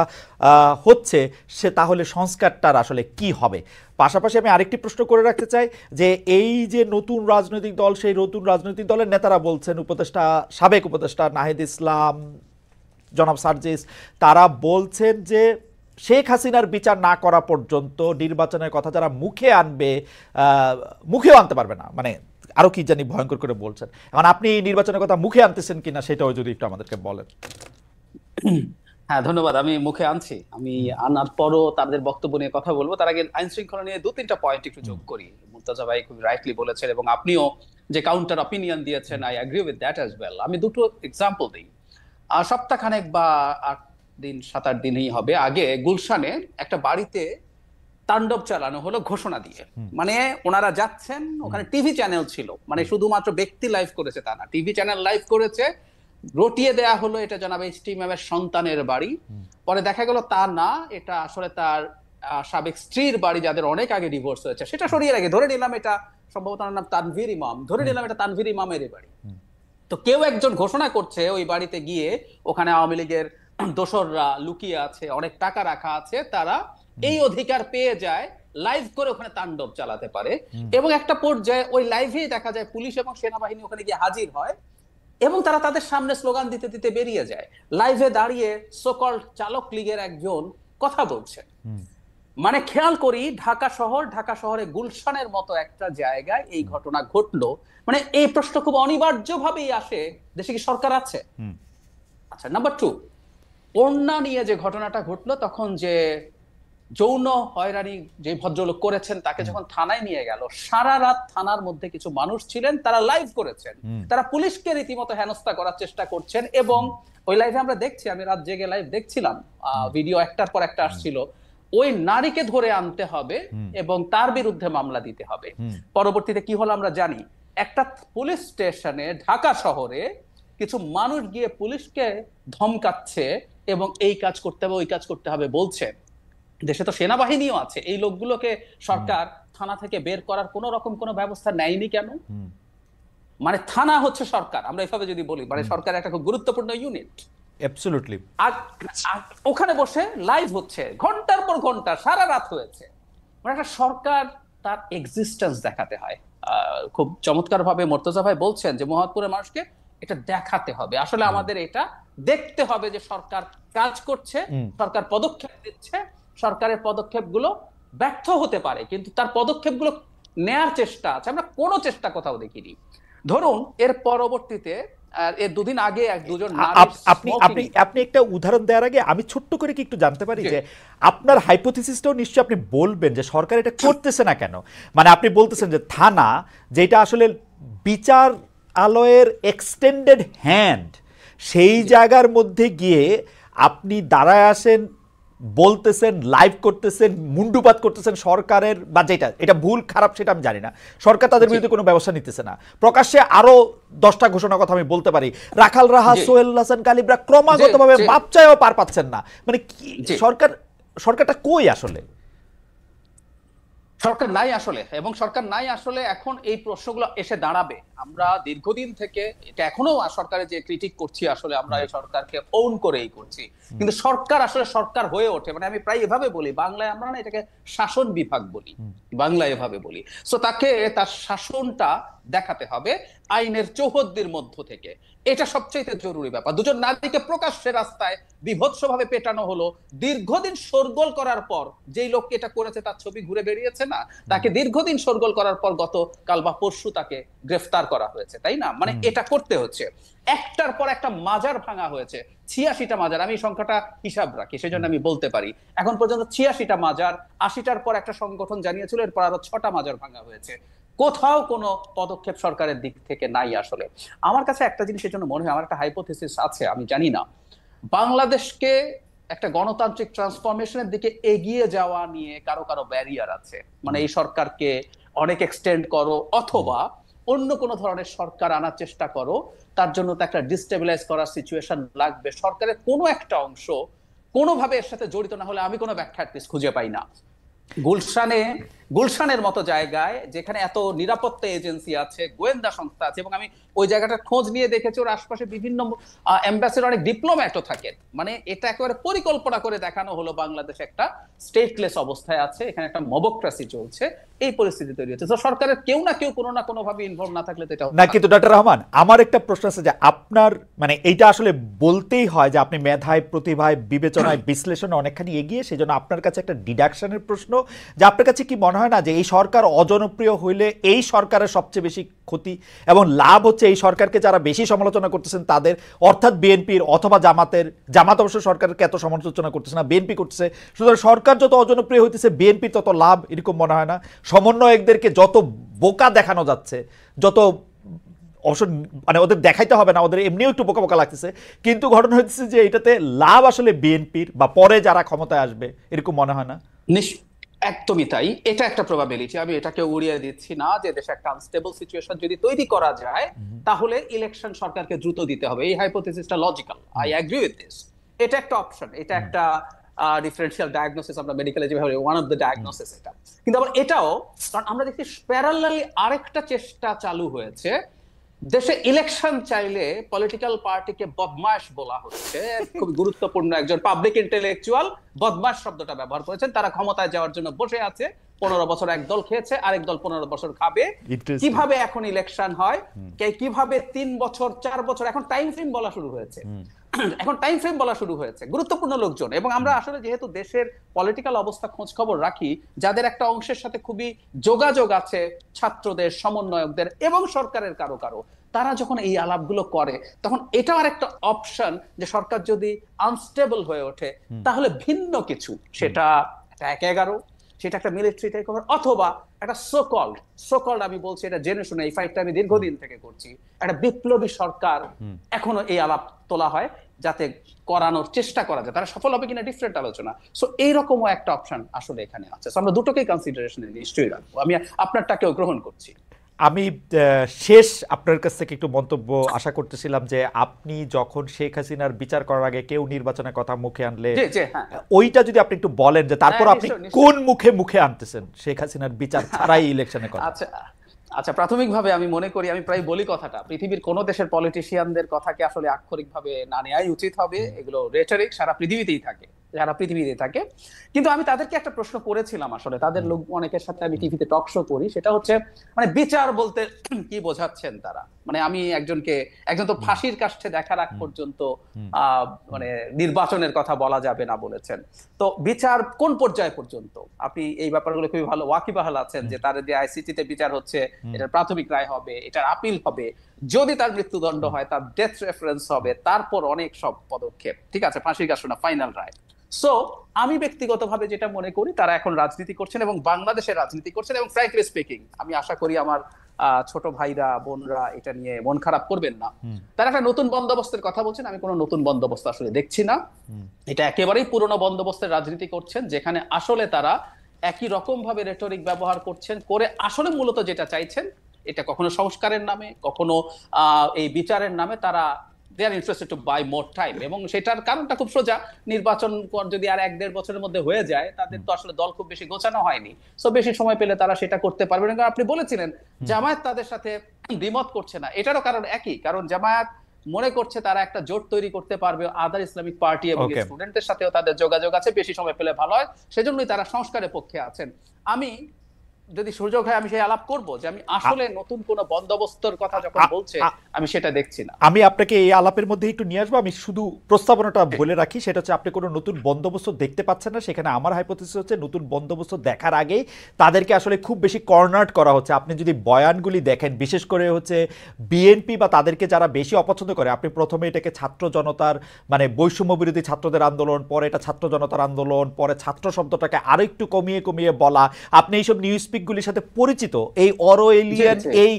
হচ্ছে, সে তাহলে সংস্কারটার আসলে কি হবে? পাশাপাশি আমি আরেকটি প্রশ্ন করে রাখতে চাই যে এই যে নতুন রাজনৈতিক দল, সেই নতুন রাজনৈতিক দলের নেতারা বলছেন, সাবেক উপদেষ্টা নাহিদ ইসলাম, জনাব সার্জিস, তারা বলছেন যে শেখ হাসিনার বিচার না করা পর্যন্ত নির্বাচনের কথা যারা মুখেও আনতে পারবে না, মানে আরো কি জানি ভয়ঙ্কর করে বলছেন। এখন আপনি নির্বাচনের কথা মুখে আনতেছেন কিনা সেটাও যদি একটু আমাদেরকে বলেন। হ্যাঁ, ধন্যবাদ। আমি মুখে আনছি, আমি আনার পরও তাদের বক্তব্য নিয়ে কথা বলবো। তার আগে আইন শৃঙ্খলা নিয়ে 2-3টা পয়েন্ট একটু যোগ করি। মুর্তজা ভাই খুব রাইটলি বলেছেন এবং আপনিও যে কাউন্টার অপিনিয়ন দিয়েছেন, I agree with that as well. আমি দুটো এক্সাম্পল দিই। সপ্তাহখানেক বা 7-8 দিনই হবে আগে গুলশানে একটা বাড়িতে তাণ্ডব চালানো হলো ঘোষণা দিয়ে। মানে ওনারা যাচ্ছেন, ওখানে টিভি চ্যানেল ছিল, মানে শুধুমাত্র ব্যক্তি লাইভ করেছে তা না, টিভি চ্যানেল লাইভ করেছে, রটিয়ে দেয়া হলো এটা জনাব এইচটি ম্যামের সন্তানের বাড়ি। পরে দেখা গেল তা না, এটা আসলে তার সাবেক স্ত্রীর বাড়ি, যাদের অনেক আগে ডিভোর্স হয়েছে। সেটা সরিয়ে রাখে, ধরে নিলাম এটা সম্ভবত নাম তানভীর ইমাম, ধরে নিলাম এটা তানভীর ইমামের বাড়ি। তো কেউ একজন ঘোষণা করছে ওই বাড়িতে গিয়ে ওখানে আওয়ামী লীগের দোসররা লুকিয়ে আছে, অনেক টাকা রাখা আছে, তারা এই অধিকার পেয়ে যায় লাইভ করে ওখানে তাণ্ডব চালাতে পারে। এবং একটা পর্যায়ে ওই লাইভেই দেখা যায় পুলিশ এবং সেনাবাহিনী ওখানে গিয়ে হাজির হয় এবং তারা তাদের সামনে স্লোগান দিতে দিতে বেরিয়ে যায়। লাইভে দাঁড়িয়ে সোকল চালক লীগের একজন কথা বলছে। মানে খেয়াল করি, ঢাকা শহরে গুলশানের মতো একটা জায়গায় এই ঘটনা ঘটলো। মানে এই প্রশ্ন খুব অনিবার্যভাবেই আসে, দেশে কি সরকার আছে? আচ্ছা, নাম্বার 2, ওড়না নিয়ে যে ঘটনাটা ঘটলো, তখন যে যৌন হয়রানি যে ভদ্রলোক করেছেন তাকে যখন থানায় নিয়ে গেল, সারা রাত থানার মধ্যে কিছু মানুষ ছিলেন, তারা লাইভ করেছেন, তারা পুলিশকে রীতিমতো হেনস্থা করার চেষ্টা করছেন। এবং ওই লাইভে আমরা দেখছি, আমি রাত জেগে লাইভ দেখছিলাম, ভিডিও একটার পর একটা আসছিল, ওই নারীকে ধরে আনতে হবে এবং তার বিরুদ্ধে মামলা দিতে হবে। পরবর্তীতে কি হলো আমরা জানি, একটা পুলিশ স্টেশনে ঢাকা শহরে কিছু মানুষ গিয়ে পুলিশকে ধমকাচ্ছে এবং এই কাজ করতে হবে ওই কাজ করতে হবে বলছে। দেশে তো সেনাবাহিনীও আছে, এই লোকগুলোকে সরকার থানা থেকে বের করার কোন রকম কোনো ব্যবস্থা নেয়নি কেন? মানে থানা হচ্ছে সরকার, আমরা এভাবে যদি বলি, মানে সরকার একটা খুব গুরুত্বপূর্ণ ইউনিট। অ্যাবসলিউটলি। আর ওখানে বসে লাইভ হচ্ছে, ঘন্টার পর ঘন্টা, সারা রাত হয়েছে। মানে একটা সরকার তার এক্সিস্টেন্স দেখাতে হয়। খুব চমৎকার ভাবে মুর্তজা ভাই বলছেন যে মোহাম্মদপুরের মানুষকে এটা দেখাতে হবে। আসলে আমাদের এটা দেখতে হবে যে সরকার কাজ করছে, সরকার পদক্ষেপ দিচ্ছে, সরকারের পদক্ষেপগুলো ব্যর্থ হতে পারে কিন্তু তার পদক্ষেপগুলো নেয়ার চেষ্টা আছে। আমরা কোনো চেষ্টা কোথাও দেখিনি। ধরুন এর পরবর্তীতে এর 2 দিন আগে দুজন আপনি একটা উদাহরণ দেওয়ার আগে আমি ছোট্ট করে কি একটু জানতে পারি যে আপনার হাইপোথিসিসটাও নিশ্চয়ই আপনি বলবেন যে সরকার এটা করতেছে না কেন? মানে আপনি বলতেছেন যে থানা, যেটা আসলে বিচারালয়ের এক্সটেন্ডেড হ্যান্ড, সেই জায়গার মধ্যে গিয়ে আপনি দাঁড়ায় আসেন বলতেছেন, লাইভ করতেছেন, মুন্ডুপাত করতেছেন সরকারের, বা যেটা এটা ভুল খারাপ সেটা আমি জানি না, সরকার তাদের বিরুদ্ধে কোনো ব্যবস্থা নিতেছে না। প্রকাশ্যে আরো 10টা ঘোষণার কথা আমি বলতে পারি, রাখাল রাহা, সোহেল হাসান কালিবরা ক্রমাগতভাবে মাপ চাইও পার পাচ্ছেন না। মানে কি সরকারটা কই আসলে? সরকার নাই আসলে, এবং সরকার নাই আসলে এখন এই প্রশ্নগুলো এসে দাঁড়াবে। আমরা দীর্ঘদিন থেকে এটা এখনো সরকারের যে ক্রিটিক করছি, আসলে আমরা এই সরকারকে ওন করেই করছি, কিন্তু সরকার আসলে সরকার হয়ে ওঠে, মানে আমি প্রায় এভাবে বলি, বাংলায় আমরা না এটাকে শাসন বিভাগ বলি, বাংলায় এভাবে বলি। সো তাকে তার শাসনটা দেখাতে হবে আইনের চৌহদ্দির মধ্য থেকে, এটা সবচেয়ে জরুরি ব্যাপার। দুজন নারীকে প্রকাশ্যে রাস্তায় বিভৎসভাবে পেটানো হলো, দীর্ঘদিন শোরগোল করার পর, যেই লোককে এটা করেছে তার ছবি ঘুরে বেরিয়েছে না, তাকে দীর্ঘদিন শোরগোল করার পর গত কাল বা পরশু তাকে গ্রেফতার করা হয়েছে, তাই না? মানে এটা করতে হচ্ছে। একটার পর একটা মাজার ভাঙা হয়েছে, 86টা মাজার, আমি সংখ্যাটা হিসাব রাখি সেজন্য আমি বলতে পারি, এখন পর্যন্ত 86টা মাজার, 80টার পর একটা সংগঠন জানিয়েছিল, এরপর আরো 6টা মাজার ভাঙা হয়েছে। কোথাও কোনো পদক্ষেপ সরকারের দিক থেকে নাই আসলে। আমার কাছে একটা জিনিসের জন্য মনে হয়, আমার একটা হাইপোথিসিস আছে, আমি জানি না, বাংলাদেশকে একটা গণতান্ত্রিক ট্রান্সফরমেশনের দিকে এগিয়ে যাওয়া নিয়ে কারো কারো ব্যারিয়ার আছে। মানে এই সরকারকে অনেক এক্সটেন্ড করো, অথবা অন্য কোনো ধরনের সরকার আনার চেষ্টা করো, তার জন্য তো একটা ডিস্টেবিলাইজ করার সিচুয়েশন লাগবে। সরকারের কোনো একটা অংশ কোনোভাবে এর সাথে জড়িত না হলে আমি কোনো ব্যাখ্যা খুঁজে পাই না। গুলশানের মতো জায়গায়, যেখানে এত নিরাপত্তা এজেন্সি আছে, গোয়েন্দা সংস্থা আছে, এবং আমি ওই জায়গাটার খোঁজ নিয়ে দেখেছি ওর আশপাশে বিভিন্ন এম্বাসির অনেক ডিপ্লোম্যাটও থাকেন। মানে এটা একেবারে পরিকল্পনা করে দেখানো হলো বাংলাদেশ একটা স্টেটলেস অবস্থায় আছে, এখানে একটা মবক্রেসি চলছে, এই পরিস্থিতি তৈরি হচ্ছে। তো সরকারের কেউ না কেউ কোনো না কোনো ভাবে ইনভলভ না থাকলে তো এটা না। কিন্তু ডক্টর রহমান, আমার একটা প্রশ্ন আছে যে আপনার মানে এইটা আসলে বলতেই হয় যে আপনি মেধায়, প্রতিভায়, বিবেচনায়, বিশ্লেষণে অনেকখানি এগিয়ে, সেই জন্য আপনার কাছে একটা ডিডাকশনের প্রশ্ন, যে আপনার কাছে কি মনে হয় না যে এই সরকার অজনপ্রিয় হইলে এই সরকারের সবচেয়ে বেশি ক্ষতি এবং লাভ হচ্ছে এই সরকারকে যারা বেশি সমালোচনা করতেছেন তাদের, অর্থাৎ বিএনপির অথবা জামাত অবশ্য সরকারকে এত সমালোচনা করতেছে না, বিএনপি করতেছে, সুতরাং সরকার যত অজনপ্রিয় হইতেছে বিএনপির তত লাভ, এরকম মনে হয় না? সমন্বয়কদেরকে যত বোকা দেখানো যাচ্ছে, যত অবশ্য মানে ওদের দেখাইতে হবে না, ওদের এমনিও একটু বোকা বোকা লাগতেছে, কিন্তু ঘটনা হচ্ছে যে এটাতে লাভ আসলে বিএনপির বা পরে যারা ক্ষমতায় আসবে, এরকম মনে হয় না? একদমই তাই, এটা একটা প্রবাবিলিটি, আমি এটাকে উড়িয়ে দিচ্ছি না, যে দেশে একটা আনস্টেবল সিচুয়েশন যদি তৈরি করা যায় তাহলে ইলেকশন সরকারকে দ্রুত দিতে হবে। এই হাইপোথিসিসটা logical, I agree with this. এটা একটা অপশন, এটা একটা ডিফারেন্সিয়াল ডায়াগনোসিস, আমরা মেডিকেলে যেভাবে ওয়ান অফ দ্য ডায়াগনোসিস এটা। কিন্তু আবার এটাও, কারণ আমরা দেখছি প্যারালালি আরেকটা চেষ্টা চালু হয়েছে, দেশে ইলেকশন চাইলে পলিটিক্যাল পার্টিকে বদমাশ বলা হচ্ছে। খুব গুরুত্বপূর্ণ একজন পাবলিক ইন্টেলেকচুয়াল বদমাশ শব্দটা ব্যবহার করেছেন। তারা ক্ষমতায় যাওয়ার জন্য বসে আছে, 15 বছর এক দল খেয়েছে, আরেক দল 15 বছর খাবে। কিভাবে এখন ইলেকশন হয়, কিভাবে 3 বছর 4 বছর, এখন টাইম ফ্রেম বলা শুরু হয়েছে, গুরুত্বপূর্ণ লোকজন। এবং আমরা আসলে যেহেতু দেশের পলিটিক্যাল অবস্থা খোঁজ খবর রাখি, যাদের একটা অংশের সাথে খুবই যোগাযোগ আছে, ছাত্রদের, সমন্বয়কদের এবং সরকারের কারো কারো, তারা যখন এই আলাপগুলো করে, তখন এটাও আরেকটা অপশন যে সরকার যদি আনস্টেবল হয়ে ওঠে তাহলে ভিন্ন কিছু, সেটা 1-11, সেটা একটা মিলিটারি টেক ওভার, অথবা একটা সোকল্ড আমি বলছি এটা জেনে শুনে, এই ফাইটটা আমি দীর্ঘদিন থেকে করছি, একটা বিপ্লবী সরকার এখনো এই আলাপ তোলা হয়, যাতে করানোর চেষ্টা করা যায়। তারা সফল হবে কিনা ডিফারেন্ট আলোচনা। সো এইরকমও একটা অপশন আসলে এখানে আছে। আমরা দুটোকেই কনসিডারেশনে নিশ্চয়ই রাখবো। আমি আপনারটাকেও গ্রহণ করছি। আমি শেষ আপনার কাছ থেকে একটু মন্তব্য আশা করতেছিলাম যে আপনি যখন শেখ হাসিনার বিচার করার আগে কেউ নির্বাচনের কথা মুখে আনলে, ওইটা যদি আপনি একটু বলেন যে তারপর আপনি কোন মুখে আনতেছেন শেখ হাসিনার বিচার ছাড়াই ইলেকশনের কথা। আচ্ছা, প্রাথমিকভাবে আমি মনে করি, আমি প্রায় বলি কথাটা, পৃথিবীর কোন দেশের পলিটিশিয়ানদের কথাকে আসলে আক্ষরিকভাবে না নেওয়াই উচিত হবে। এগুলো রেটরিক, সারা পৃথিবীতেই থাকে। কিন্তু আমি তাদেরকে একটা প্রশ্ন করেছিলাম, আসলে তাদের লোক অনেকের সাথে আমি টিভিতে টক শো করি, সেটা হচ্ছে মানে বিচার বলতে কি বোঝাচ্ছেন তারা। মানে আমি একজন তো ফাঁসির কাষ্ঠে দেখার আগ পর্যন্ত মানে নির্বাচনের কথা বলা যাবে না বলেছেন। তো বিচার কোন পর্যায় পর্যন্ত? আপনি এই ব্যাপারগুলো খুবই ভালো ওয়াকিবহাল আছেন, যে তার যে আইসিটিতে বিচার হচ্ছে, এটার প্রাথমিক রায় হবে, এটার আপিল হবে, যদি তার মৃত্যুদণ্ড হয় তার ডেথ রেফারেন্স হবে, তারপর অনেক সব পদক্ষেপ, ঠিক আছে, ফাঁসির কাষ্ঠ না, ফাইনাল রায়। সো আমি ব্যক্তিগতভাবে যেটা মনে করি, তারা এখন রাজনীতি করছেন এবং বাংলাদেশের রাজনীতি করছেন, এবং ফ্র্যাঙ্কলি স্পিকিং আমি আশা করি আমার ছোট ভাইরা বোনরা এটা নিয়ে মন খারাপ করবেন না। তারা একটা নতুন বন্দোবস্তের কথা বলছেন, আমি কোনো নতুন বন্দোবস্ত আসলে দেখছি না। এটা একেবারেই পুরনো বন্দোবস্তের রাজনীতি করছেন, যেখানে আসলে তারা একই রকম ভাবে রেটরিক ব্যবহার করছেন, করে আসলে মূলত যেটা চাইছেন, এটা কখনো সংস্কারের নামে, কখনো এই বিচারের নামে তারা they are interested to buy more time. এবং সেটার কারণটা খুব সোজা, নির্বাচন যদি আর 1-1.5 বছরের মধ্যে হয়ে যায়, তাদের তো আসলে দল খুব বেশি গোছানো হয়নি, সো বেশি সময় পেলে তারা সেটা করতে পারবে না। আপনি বলেছিলেন জামায়াত তাদের সাথে দ্বিমত করছে না, এটারও কারণ একই, কারণ জামায়াত মনে করছে তারা একটা জোট তৈরি করতে পারবে আদার ইসলামিক পার্টি এবং স্টুডেন্টদের সাথেও তাদের যোগাযোগ আছে, বেশি সময় পেলে ভালো হয়, সেজন্যই তারা সংস্কারের পক্ষে আছেন। আমি যদি সুযোগ হয় আমি সেই আলাপ করব যে আমি আসলে নতুন কোন বন্দোবস্তের কথা যখন বলছে আমি সেটা দেখছি না। আমি আপনাকে এই আলাপের মধ্যে একটু নিয়ে আসবো। আমি শুধু প্রস্তাবনাটা বলে রাখি, সেটা হচ্ছে আপনি কোনো নতুন বন্দোবস্ত দেখতে পাচ্ছেন না। সেখানে আমার হাইপোথিসিস হচ্ছে নতুন বন্দোবস্ত দেখার আগেই তাদেরকে আসলে খুব বেশি কর্নার্ড করা হচ্ছে। আপনি যদি বয়ানগুলি দেখেন, বিশেষ করে হচ্ছে বিএনপি বা তাদেরকে যারা বেশি অপছন্দ করে, আপনি প্রথমে এটাকে ছাত্র জনতার মানে বৈষম্য বিরোধী ছাত্রদের আন্দোলন, পরে এটা ছাত্র জনতার আন্দোলন, পরে ছাত্র শব্দটাকে আরো একটু কমিয়ে কমিয়ে বলা, আপনি এইসব নিউজ গুলির সাথে পরিচিত, এই অরওয়েলিয়ান এই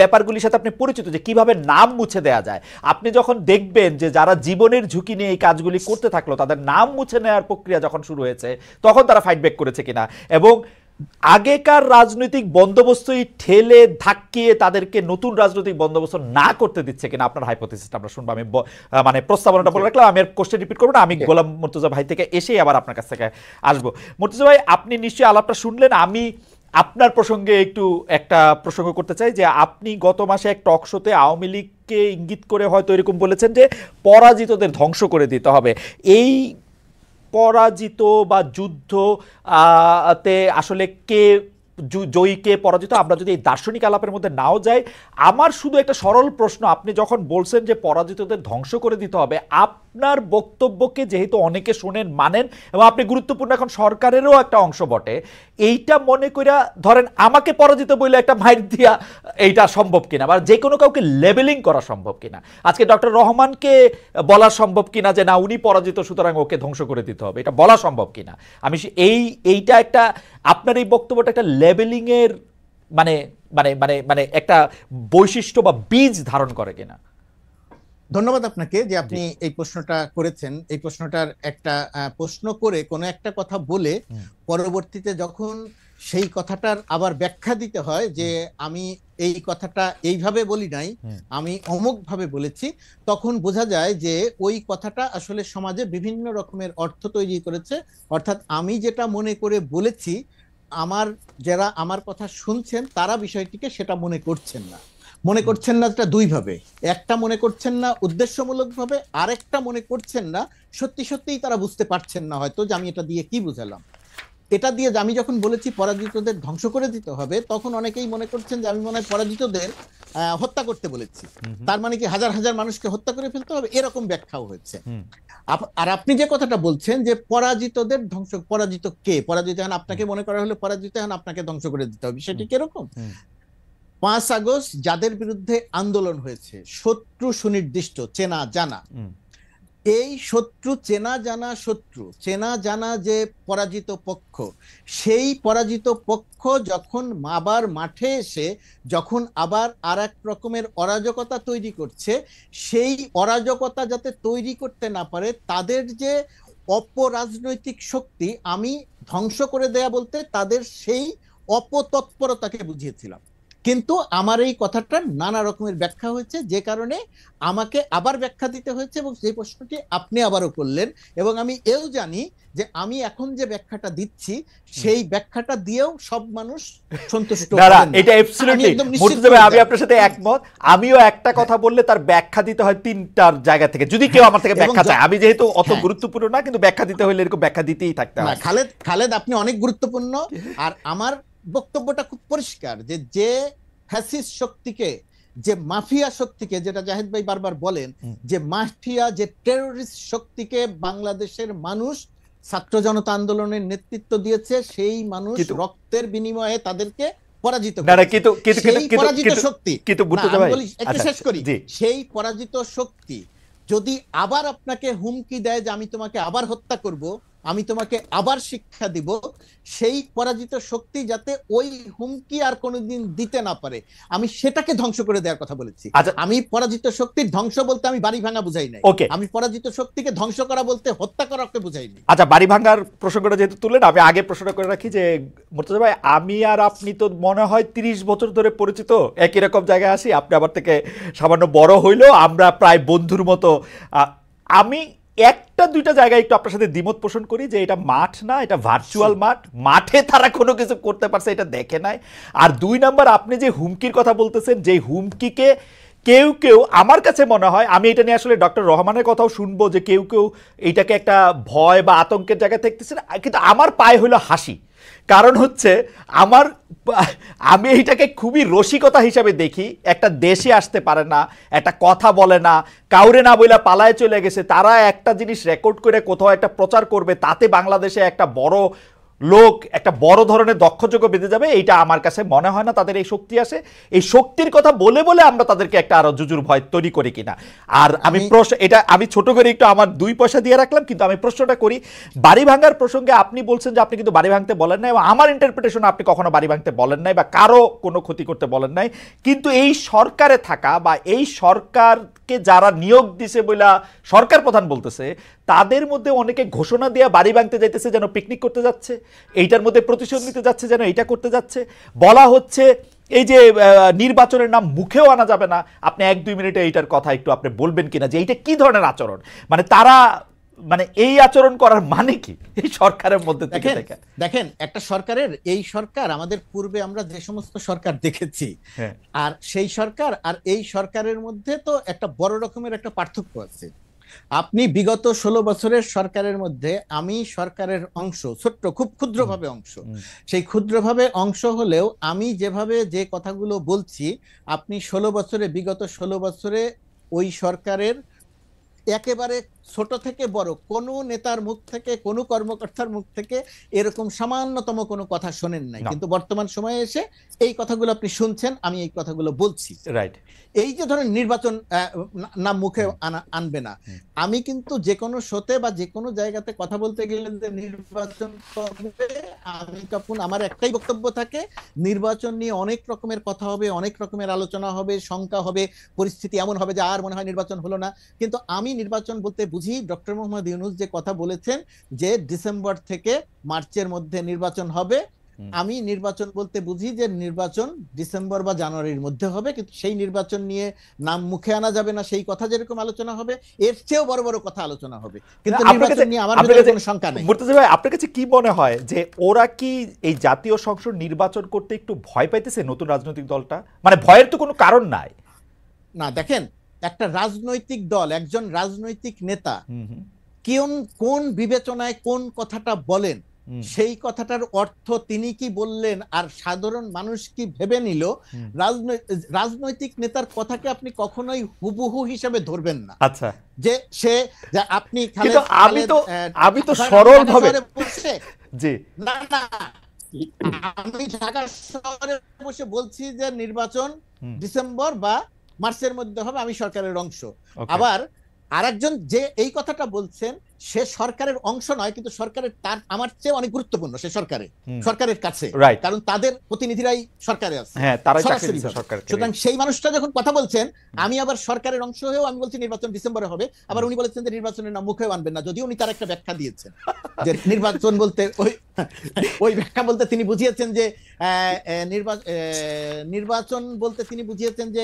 ব্যাপারগুলির সাথে আপনি পরিচিত যে কিভাবে নাম মুছে দেয়া যায়। আপনি যখন দেখবেন যে যারা জীবনের ঝুঁকি নিয়ে এই কাজগুলি করতে থাকলো, তাদের নাম মুছে নেওয়ার প্রক্রিয়া যখন শুরু হয়েছে, তখন তারা ফাইট ব্যাক করেছে কিনা, এবং আগেকার রাজনৈতিক বন্দোবস্তই ঠেলে ধাক্কিয়ে তাদেরকে নতুন রাজনৈতিক বন্দোবস্ত না করতে দিচ্ছে কিনা, আপনার হাইপোথিসিসটা আমরা শুনবো। আমি মানে প্রস্তাবনাটা বলে রাখলাম, আমি আর কোশ্চেন রিপিট করবো না। আমি গোলাম মুর্তজা ভাই থেকে এসেই আবার আপনার কাছ থেকে আসবো। মুর্তজা ভাই, আপনি নিশ্চয়ই আলাপটা শুনলেন। আমি আপনার প্রসঙ্গে একটু একটা প্রসঙ্গ করতে চাই যে আপনি গত মাসে এক টক শোতে আওয়ামী লীগকে ইঙ্গিত করে হয়তো এরকম বলেছেন যে পরাজিতদের ধ্বংস করে দিতে হবে। এই পরাজিত বা যুদ্ধ তে আসলে কে জয়ী কে পরাজিত, আমরা যদি এই দার্শনিক আলাপের মধ্যে নাও যাই, আমার শুধু একটা সরল প্রশ্ন, আপনি যখন বলছেন যে পরাজিতদের ধ্বংস করে দিতে হবে, আপনার বক্তব্যকে যেহেতু অনেকে শোনেন মানেন এবং আপনি গুরুত্বপূর্ণ এখন সরকারেরও একটা অংশ বটে, এইটা মনে কইরা ধরেন আমাকে পরাজিত বলে একটা মাইর দিয়া এইটা সম্ভব কিনা, বা যে কোনো কাউকে লেবেলিং করা সম্ভব কিনা, আজকে ডক্টর রহমানকে বলা সম্ভব কিনা যে না উনি পরাজিত সুতরাং ওকে ধ্বংস করে দিতে হবে, এটা বলা সম্ভব কিনা? আমি এইটা একটা আপনার এই বক্তব্যটা একটা লেবেলিং এর মানে মানে মানে মানে একটা বৈশিষ্ট্য বা বীজ ধারণ করে কিনা? ধন্যবাদ আপনাকে যে আপনি এই প্রশ্নটা করেছেন। এই প্রশ্নটার একটা প্রশ্ন করে কোনো একটা কথা বলে পরবর্তীতে যখন সেই কথাটার আবার ব্যাখ্যা দিতে হয় যে আমি এই কথাটা এইভাবে বলি নাই, আমি অমুক ভাবে বলেছি, তখন বোঝা যায় যে ওই কথাটা আসলে সমাজে বিভিন্ন রকমের অর্থ তৈরি করেছে। অর্থাৎ আমি যেটা মনে করে বলেছি, যারা আমার কথা শুনছেন তারা বিষয়টিকে সেটা মনে করছেন না। মনে করছেন না এটা দুই ভাবে, একটা মনে করছেন না উদ্দেশ্যমূলক ভাবে, আরেকটা মনে করছেন না সত্যি সত্যিই তারা বুঝতে পারছেন না হয়তো যে আমি এটা দিয়ে কি বুঝালাম। এটা দিয়ে আমি যখন বলেছি পরাজিতদের ধ্বংস করে দিতে হবে, তখন অনেকেই মনে করছেন যে আমি মনে হয় পরাজিতদের হত্যা করতে বলেছি, তার মানে কি হাজার হাজার মানুষকে হত্যা করে ফেলতে হবে, এরকম ব্যাখ্যাও হয়েছে। আর আপনি যে কথাটা বলছেন যে পরাজিতদের ধ্বংস, পরাজিত কে? পরাজিত হন আপনাকে মনে করা হলে পরাজিত হন আপনাকে ধ্বংস করে দিতে হবে, সেটি কিরকম? 5 আগস্ট যাদের বিরুদ্ধে আন্দোলন হয়েছে, শত্রু সুনির্দিষ্ট, চেনা জানা, এই শত্রু চেনা জানা যে পরাজিত পক্ষ, সেই পরাজিত পক্ষ যখন আবার মাঠে এসে যখন আবার আর এক রকমের অরাজকতা তৈরি করছে, সেই অরাজকতা যাতে তৈরি করতে না পারে তাদের যে অপরাজনৈতিক শক্তি, আমি ধ্বংস করে দেয়া বলতে তাদের সেই অপতৎপরতাকে বুঝিয়েছিলাম। কিন্তু আমার এই কথাটার নানা রকমের ব্যাখ্যা হয়েছে, যে কারণে আমাকে আবার ব্যাখ্যা দিতে হয়েছে, এবং সেই প্রশ্নটি আপনি আবারও করলেন। এবং আমি এও জানি যে আমি এখন যে ব্যাখ্যাটা দিচ্ছি সেই ব্যাখ্যাটা দিয়েও সব মানুষ সন্তুষ্ট হবেন না। এটা অ্যাবসলিউটলি মুর্তজা ভাই, আমি আপনার সাথে একমত। আমিও একটা কথা বললে তার ব্যাখ্যা দিতে হয় 3টার জায়গা থেকে, যদি কেউ আমার থেকে ব্যাখ্যা চায়। আমি যেহেতু অত গুরুত্বপূর্ণ না, কিন্তু ব্যাখ্যা দিতে হলে এরকম ব্যাখ্যা দিতেই থাকতে হয়। খালেদ আপনি অনেক গুরুত্বপূর্ণ। আর আমার বক্তব্যটা খুব পরিষ্কার যে ফ্যাসিস্ট শক্তিকে, যে মাফিয়া শক্তিকে, যেটা জাহিদ ভাই বারবার বলেন যে মাফিয়া, যে টেররিস্ট শক্তিকে বাংলাদেশের মানুষ ছাত্র জনতা আন্দোলনের নেতৃত্ব দিয়েছে, সেই মানুষ রক্তের বিনিময়ে তাদেরকে পরাজিত করেছে। সেই পরাজিত শক্তি, শেষ করি, সেই পরাজিত শক্তি যদি আবার আপনাকে হুমকি দেয় যে আমি তোমাকে আবার হত্যা করব, আমি তোমাকে আবার শিক্ষা দিব, সেই পরাজিত শক্তি যাতে ওই হুমকি আর কোনোদিন দিতে না পারে, আমি সেটাকে ধ্বংস করে দেওয়ার কথা বলেছি। আচ্ছা। আমি পরাজিত শক্তির ধ্বংস বলতে আমি বাড়ি ভাঙা বুঝাই নাই। ওকে। আমি পরাজিত শক্তিকে ধ্বংস করা বলতে হত্যা করাকে বুঝাইনি। আচ্ছা, বাড়ি ভাঙার প্রসঙ্গটা যেহেতু তুললেন, আমি আগে প্রশ্নটা করে রাখি যে মুর্তজা ভাই, আমি আর আপনি তো মনে হয় 30 বছর ধরে পরিচিত, একই রকম জায়গায় আসি, আপনি আমার থেকে সামান্য বড় হইলেও আমরা প্রায় বন্ধুর মতো। আমি একটা দুইটা জায়গায় একটু আপনার সাথে দ্বিমত পোষণ করি যে এটা মাঠ না, এটা ভার্চুয়াল মাঠ, মাঠে তারা কোনো কিছু করতে পারছে এটা দেখে নাই। আর 2 নাম্বার, আপনি যে হুমকির কথা বলতেছেন, যে হুমকিকে কেউ কেউ, আমার কাছে মনে হয়, আমি এটা নিয়ে আসলে ডক্টর রহমানের কথাও শুনবো, যে কেউ কেউ এইটাকে একটা ভয় বা আতঙ্কের জায়গায় দেখতেছেন, কিন্তু আমার পায়ে হলো হাসি। কারণ হচ্ছে আমি এইটাকে খুবই রসিকতা হিসাবে দেখি। একটা দেশে আসতে পারে না, একটা কথা বলে না, কাউরে না বইলা পালায় চলে গেছে, তারা একটা জিনিস রেকর্ড করে কোথাও একটা প্রচার করবে, তাতে বাংলাদেশে একটা বড় লোক, একটা বড় ধরনের দক্ষযোগ্য বেঁধে যাবে, এইটা আমার কাছে মনে হয় না তাদের এই শক্তি আছে। এই শক্তির কথা বলে বলে আমরা তাদেরকে একটা আরো জুজুর ভয় তৈরি করি কিনা। আর আমি প্রশ্ন, এটা আমি ছোট করে একটু আমার 2 পয়সা দিয়ে রাখলাম, কিন্তু আমি প্রশ্নটা করি, বাড়ি ভাঙার প্রসঙ্গে আপনি বলছেন যে আপনি কিন্তু বাড়ি ভাঙতে বলেন নাই, এবং আমার ইন্টারপ্রিটেশন আপনি কখনো বাড়ি ভাঙতে বলেন নাই বা কারো কোনো ক্ষতি করতে বলেন নাই। কিন্তু এই সরকারে থাকা বা এই সরকারকে যারা নিয়োগ দিছে বলে সরকার প্রধান বলতেছে, তাদের মধ্যে অনেকে ঘোষণা দিয়ে বাড়ি ভাঙতে যাইতেছে যেন পিকনিক করতে যাচ্ছে, এইটার মধ্যে প্রতিশোধ নিতে যাচ্ছে যেন এইটা করতে যাচ্ছে। বলা হচ্ছে এই যে নির্বাচনের নাম মুখেও আনা যাবে না। আপনি 1-2 মিনিটে এইটার কথা একটু আপনি বলবেন কিনা, যে এইটা কি ধরনের আচরণ, মানে তারা, মানে এই আচরণ করার মানে কি এই সরকারের মধ্যে থেকে? দেখেন, একটা সরকারের, এই সরকার আমাদের পূর্বে আমরা যে সমস্ত সরকার দেখেছি, আর সেই সরকার আর এই সরকারের মধ্যে তো একটা বড় রকমের একটা পার্থক্য আছে। আপনি বিগত 16 বছরের সরকারের মধ্যে, আমি সরকারের অংশ, ছোট্ট খুব ক্ষুদ্রভাবে অংশ, সেই ক্ষুদ্রভাবে অংশ হলেও আমি যেভাবে যে কথাগুলো বলছি, আপনি বিগত 16 বছরে ওই সরকারের একেবারে ছোট থেকে বড় কোনো নেতার মুখ থেকে, কোনো কর্মকর্তার মুখ থেকে এরকম সামান্যতম কোনো কথা শোনেন নাই। কিন্তু বর্তমান সময়ে এসে এই কথাগুলো আপনি শুনছেন, আমি এই কথাগুলো বলছি। রাইট। এই যে ধরেন নির্বাচন নাম মুখে আনবে না, আমি কিন্তু যে কোনো শোতে বা যে কোনো জায়গাতে কথা বলতে গেলে যে নির্বাচন করবে, আমি তখন আমার একটাই বক্তব্য থাকে, নির্বাচন নিয়ে অনেক রকমের কথা হবে, অনেক রকমের আলোচনা হবে, শঙ্কা হবে, পরিস্থিতি এমন হবে যে আর মনে হয় নির্বাচন হলো না। কিন্তু আমি নির্বাচন বলতে বুঝি, ডক্টর মোহাম্মদ ইউনূস যে কথা বলেছেন যে ডিসেম্বর থেকে মার্চের মধ্যে নির্বাচন হবে, আমি নির্বাচন বলতে বুঝি যে নির্বাচন ডিসেম্বর বা জানুয়ারির মধ্যে হবে, কিন্তু সেই নির্বাচন নিয়ে নাম মুখে আনা যাবে না, সেই কথা যেরকম আলোচনা হবে এর চেয়েও বড় বড় কথা আলোচনা হবে। কিন্তু নির্বাচন নিয়ে আমার কোনো শঙ্কা নেই। মুর্তজা ভাই, আপনার কাছে কি মনে হয় যে ওরা কি এই জাতীয় সংসদ নির্বাচন করতে একটু ভয় পাইতেছে, নতুন রাজনৈতিক দলটা? মানে ভয়ের তো কোনো কারণ নাই। না, দেখেন, একটা রাজনৈতিক দল, একজন রাজনৈতিক নেতা কোন বিবেচনায় কোন কথাটা বলেন, সেই কথাটার অর্থ তিনি কি বললেন আর সাধারণ মানুষ কি ভেবে নিল, রাজনৈতিক নেতার কথাকে আপনি কখনোই হুবহু হিসেবে ধরবেন না। আচ্ছা, যে সে আপনি আমি তো সরল ভাবে, জি না না, আমি ঢাকা শহরে বসে বলছি যে নির্বাচন ডিসেম্বর বা মার্চের মধ্যে হবে, আমি সরকারের অংশ। আবার আরেকজন যে এই কথাটা বলছেন, সে সরকারের অংশ নয়, কিন্তু সরকারের তার আমার চেয়ে অনেক গুরুত্বপূর্ণ, সে সরকারের কাছে, কারণ তাদের প্রতিনিধিরাই সরকারে আছে। সুতরাং সেই মানুষটা যখন কথা বলছেন, আমি আবার সরকারের অংশ হয়েও আমি বলছি নির্বাচন ডিসেম্বরে হবে, আবার উনি বলেছেন যে নির্বাচনের নাম মুখেও আনবেন না, যদিও উনি তার একটা ব্যাখ্যা দিয়েছেন যে নির্বাচন বলতে ওই ব্যাখ্যা বলতে তিনি বুঝিয়েছেন যে নির্বাচন বলতে তিনি বুঝিয়েছেন যে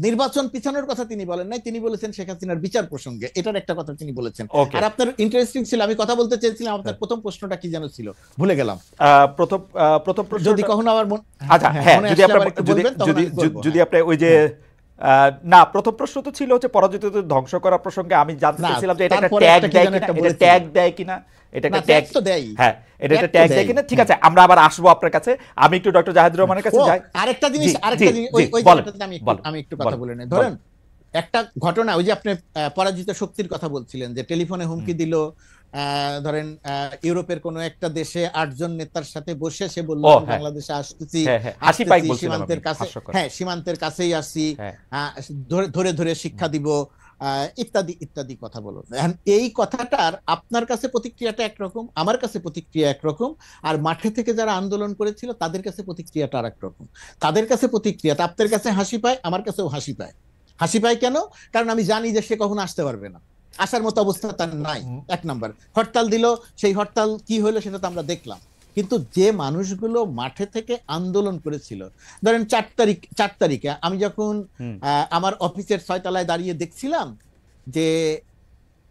নির্বাচন পিছানোর কথা তিনি বলেন নাই, তিনি বলেছেন শেখ হাসিনার বিচার প্রসঙ্গে, এটার একটা কথা তিনি বলেছেন। আর আপনার ইন্টারেস্টিং ছিল, আমি কথা বলতে চেয়েছিলাম, আপনার প্রথম প্রশ্নটা কি যেন ছিল, ভুলে গেলাম। প্রথম প্রশ্ন যদি কখনো আবার আচ্ছা, হ্যাঁ, যদি আপনি ওই যে না, প্রথম প্রশ্ন তো ছিল হচ্ছে পরাজিতদের ধ্বংস করার প্রসঙ্গে। আমি জানতে চাইছিলাম যে এটা একটা ট্যাগ দেয় কিনা, এটা ট্যাগ দেয় কিনা, এটা একটা ট্যাগ তো দেয়। হ্যাঁ, এটা একটা ট্যাগ দেয় কিনা। ঠিক আছে, আমরা আবার আসবো আপনার কাছে। আমি একটু ডক্টর জাহিদুর রহমানের কাছে যাই। আরেকটা জিনিস ওই জায়গাটাতে আমি একটু কথা বলে নেই। ধরেন একটা ঘটনা, ওই যে আপনি পরাজিত শক্তির কথা বলছিলেন, যে টেলিফোনে হুমকি দিল, ধরেন ইউরোপের কোন একটা দেশে 8 জন নেতার সাথে বসে সে বলল বাংলাদেশে আসতেছি, সীমান্তের কাছে, হ্যাঁ সীমান্তের কাছেই আসছি, ধরে ধরে শিক্ষা দিব, ইত্যাদি ইত্যাদি কথা বলো। এই কথাটার আপনার কাছে প্রতিক্রিয়াটা একরকম, আমার কাছে প্রতিক্রিয়া একরকম, আর মাঠে থেকে যারা আন্দোলন করেছিল তাদের কাছে প্রতিক্রিয়াটা আর একরকম। তাদের কাছে প্রতিক্রিয়া, আপনার কাছে হাসি পায়, আমার কাছেও হাসি পায়। হাসি পায় কেন? কারণ আমি জানি যে সে কখনো আসতে পারবে না, আসার মতো অবস্থা তার নাই। এক নাম্বার, হরতাল দিল, সেই হরতাল কি হলো সেটা তো আমরা দেখলাম। কিন্তু যে মানুষগুলো মাঠে থেকে আন্দোলন করেছিল, ধরেন 4 তারিখে আমি যখন আমার অফিসের 6 তলায় দাঁড়িয়ে দেখছিলাম যে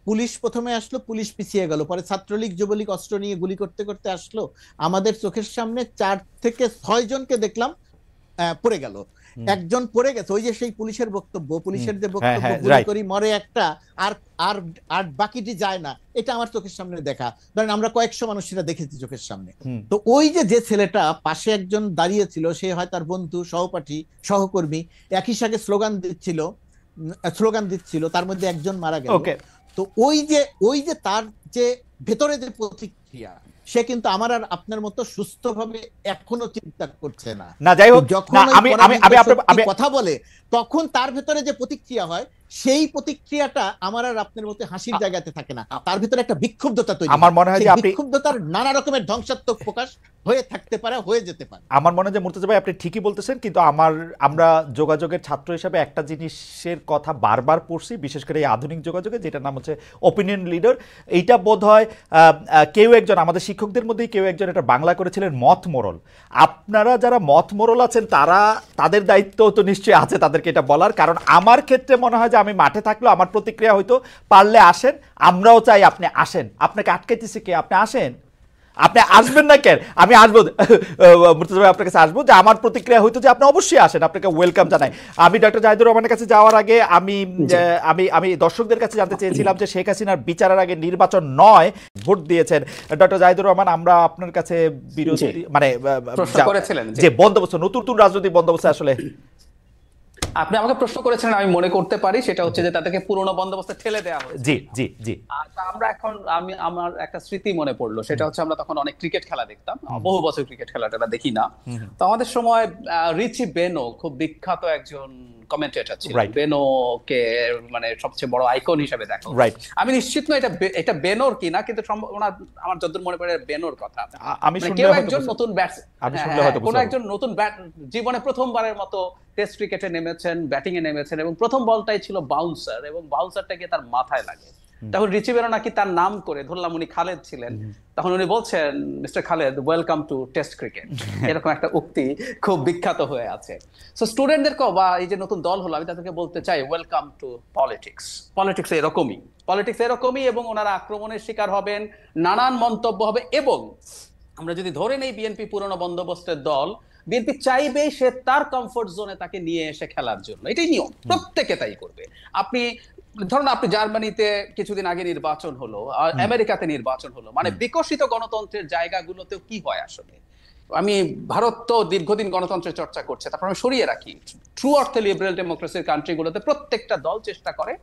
পুলিশ প্রথমে আসলো, পুলিশ পিছিয়ে গেল, পরে ছাত্রলীগ যুবলীগ অস্ত্র নিয়ে গুলি করতে করতে আসলো, আমাদের চোখের সামনে 4 থেকে 6 জনকে দেখলাম পড়ে গেল। একজন পড়ে গেছে, ওই যে সেই পুলিশের বক্তব্য, পুলিশের যে বক্তব্য, গুলি করি মরে একটা, আর আর আর বাকিটি যায় না, এটা আমার চোখের সামনে দেখা। ধরেন আমরা কয়েকশো মানুষ সেটা দেখেছি চোখের সামনে। তো ওই যে ছেলেটা পাশে একজন দাঁড়িয়ে ছিল, সে হয় তার বন্ধু, সহপাঠী, সহকর্মী, একই সাথে স্লোগান দিচ্ছিল, তার মধ্যে একজন মারা গেল। তো ওই যে তার যে ভেতরে যে প্রতিক্রিয়া, সে কিন্তু আমার আর আপনার মতো সুস্থভাবে এখনো চিন্তা করছে না। যাই হোক, যখন কথা বলে তখন তার ভেতরে যে প্রতিক্রিয়া হয়, সেই প্রতিক্রিয়াটা আমার আর আপনার মতো হাসির জায়গাতে থাকে না, তার ভিতরে একটা বিক্ষুব্ধতা তৈরি। আমার মনে হয় যে বিক্ষুব্ধতার নানা রকমের ধ্বংসাত্মক প্রকাশ হয়ে থাকতে পারে, হয়ে যেতে পারে। আমার মনে হয় যে মুর্তজা ভাই আপনি ঠিকই বলতেছেন, কিন্তু আমরা যোগাযোগের ছাত্র হিসেবে একটা জিনিসের কথা বারবার পড়ছি, বিশেষ করে এই আধুনিক যোগাযোগে, যেটার নাম হচ্ছে অপিনিয়ন লিডার। এইটা বোধহয় কেউ একজন, আমাদের শিক্ষকদের মধ্যেই কেউ একজন এটা বাংলা করেছিলেন মত মোরল। আপনারা যারা মত মোরল আছেন তাদের দায়িত্ব তো নিশ্চয়ই আছে তাদেরকে এটা বলার। কারণ আমার ক্ষেত্রে মনে হয় যে আমি মাঠে থাকলেও আমার প্রতিক্রিয়া হয়তো, পারলে আসেন, আমরাও চাই আপনি আসেন, আপনাকে আটকাইতেছে কে? আপনি আসেন, আপনি আসবেন না কেন? আমি আসবো মুর্তজা ভাই, আপনার কাছে আসবো, যে আমার প্রতিক্রিয়া হইতো যে আপনি অবশ্যই আসেন, আপনাকে ওয়েলকাম জানাই। আমি ডক্টর জাহিদুর রহমানের কাছে যাওয়ার আগে আমি দর্শকদের কাছে জানতে চেয়েছিলাম যে শেখ হাসিনার বিচারের আগে নির্বাচন নয়, ভোট দিয়েছেন ডক্টর জাহিদুর রহমান। আমরা আপনার কাছে বিরোধী মানে যে বন্দোবস্ত, নতুন রাজনৈতিক বন্দোবস্ত, আসলে আপনি আমাকে প্রশ্ন করেছিলেন, আমি মনে করতে পারি সেটা হচ্ছে যে তাদেরকে পুরনো বন্দোবস্তে ঠেলে দেওয়া হয়েছে। জি জি জি। আমরা এখন আমার একটা স্মৃতি মনে পড়লো, সেটা হচ্ছে আমরা তখন অনেক ক্রিকেট খেলা দেখতাম, বহু বছর ক্রিকেট খেলাটা দেখি না। তো আমাদের সময় রিচি বেনো খুব বিখ্যাত একজন কমেন্টেটর ছিল, বেনোকে মানে সবচেয়ে বড় আইকন হিসেবে দেখো। আমি নিশ্চিত না এটা বেনোর কিনা, কিন্তু আমার যতদূর মনে পড়ে বেনোর কথা। কেউ একজন নতুন কোন একজন নতুন জীবনে প্রথমবারের মতো টেস্ট ক্রিকেটে নেমেছেন, ব্যাটিং এ নেমেছেন, এবং প্রথম বলটাই ছিল বাউন্সার, এবং বাউন্সারটা গিয়ে তার মাথায় লাগে। তখন রিচি বেনো নাকি তার নাম করে, ধরলাম উনি খালেদ ছিলেন, তখন উনি বলছেন, mister Khaled, welcome to test cricket, এরকম একটা উক্তি খুব বিখ্যাত হয়ে আছে। সো স্টুডেন্টদেরকেও, বা এই যে নতুন দল হলো, আমি তাদেরকে বলতে চাই, ওয়েলকাম টু পলিটিক্স। পলিটিক্স এরকমই, এবং ওনারা আক্রমণের শিকার হবেন, নানান মন্তব্য হবে। এবং আমরা যদি ধরে নেই বিএনপি পুরনো বন্দোবস্তের দল, বিএনপি চাইবে সে তার কমফোর্ট জোনে তাকে নিয়ে এসে খেলার জন্য, এটাই নিয়ম, প্রত্যেকে তাই করবে। আপনি ধরুন, আপনি জার্মানিতে কিছুদিন আগে নির্বাচন হলো, আমেরিকাতে নির্বাচন হলো, মানে বিকশিত গণতন্ত্রের জায়গাগুলোতেও কি হয় আসলে। আমি ভারত তো দীর্ঘদিন গণতন্ত্রের চর্চা করছে, তারপর আমি সরিয়ে রাখি, ট্রু অর্থে লিবারেল ডেমোক্রেসির কান্ট্রিগুলোতে প্রত্যেকটা দল চেষ্টা করে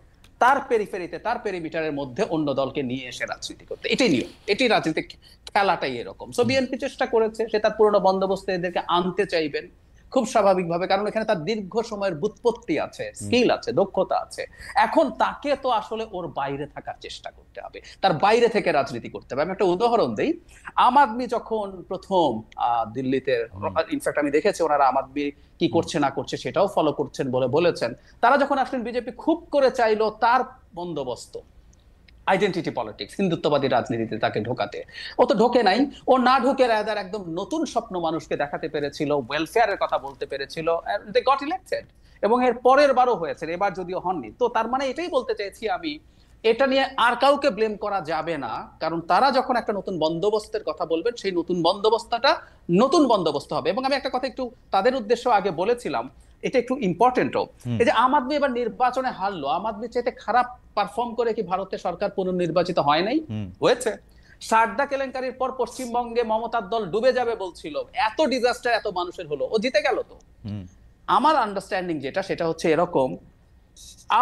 তার পেরিফেরিতে, তার পেরিমিটারের মধ্যে অন্য দলকে নিয়ে এসে রাজনীতি করতে, এটাই নিয়ম, এটি রাজনীতিক খেলাটাই এরকম। সো বিএনপি চেষ্টা করেছে, সে তার পুরনো বন্দোবস্তে এদেরকে আনতে চাইবেন খুব স্বাভাবিকভাবে, কারণ এখানে তার দীর্ঘ সময়ের বুৎপত্তি আছে, স্কিল আছে, দক্ষতা আছে। এখন তাকে তো আসলে ওর বাইরে থাকার চেষ্টা করতে হবে, তার বাইরে থেকে রাজনীতি করতে হবে। আমি একটা উদাহরণ দিই, আম আদমি যখন প্রথম দিল্লিতে, ইনফ্যাক্ট আমি দেখেছি ওনারা আম আদমি কি করছে না করছে সেটাও ফলো করছেন বলে বলেছেন, তারা যখন আসলেন বিজেপি খুব করে চাইলো তার বন্দোবস্ত আইডেন্টিটি পলিটিক্স, হিন্দুত্ববাদী রাজনীতিতে তাকে ঢোকাতে। ও তো ঢোকে নাই, ও না ঢোকে রাদার একদম নতুন স্বপ্ন মানুষকে দেখাতে পেরেছিল, ওয়েলফেয়ারের কথা বলতে পেরেছিল, দে গট ইলেক্টেড, এবং এর পরের বারও হয়েছে, এবার যদিও হননি। তো তার মানে এটাই বলতে চাইছি আমি, এটা নিয়ে আর কাউকে ব্লেম করা যাবে না, কারণ তারা যখন একটা নতুন বন্দোবস্তের কথা বলবেন, সেই নতুন বন্দোবস্তটা নতুন বন্দোবস্ত হবে। এবং আমি একটা কথা একটু তাদের উদ্দেশ্য আগে বলেছিলাম, এটা একটু ইম্পর্টেন্টও, এই যে আম আদমি এবার নির্বাচনে হারলো, আম আদমির চাইতে খারাপ পারফর্ম করে কি ভারতের সরকার পুনর্নির্বাচিত হয় নাই? হয়েছে। সারদা কেলেঙ্কারির পর পশ্চিমবঙ্গে মমতার দল ডুবে যাবে বলছিল, এত ডিজাস্টার এত মানুষের হলো, ও জিতে গেল। তো আমার আন্ডারস্ট্যান্ডিং যেটা, সেটা হচ্ছে এরকম,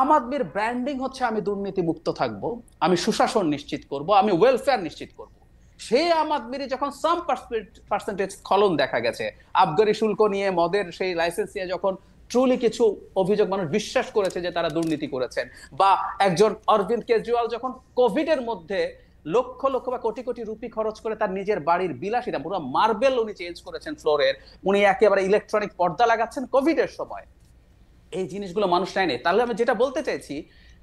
আম আদমির ব্র্যান্ডিং হচ্ছে আমি দুর্নীতি মুক্ত থাকবো, আমি সুশাসন নিশ্চিত করব, আমি ওয়েলফেয়ার নিশ্চিত করব। সেই আম আদমির যখন সাম পার্সেন্টেজ স্খলন দেখা গেছে, আবগারি শুল্ক নিয়ে, মদের সেই লাইসেন্স নিয়ে যখন ট্রুলি কিছু অভিযোগ মানুষ বিশ্বাস করেছে যে তারা দুর্নীতি করেছেন, বা একজন অরবিন্দ কেজরিওয়াল যখন কোভিড এর মধ্যে লক্ষ লক্ষ বা কোটি কোটি রুপি খরচ করে তার নিজের বাড়ির বিলাসিতা, পুরো মার্বেল উনি চেঞ্জ করেছেন ফ্লোরের, উনি একেবারে ইলেকট্রনিক পর্দা লাগাচ্ছেন কোভিড এর সময়, এই জিনিসগুলো মানুষ নেয়নি। তাহলে আমি যেটা বলতে চাইছি,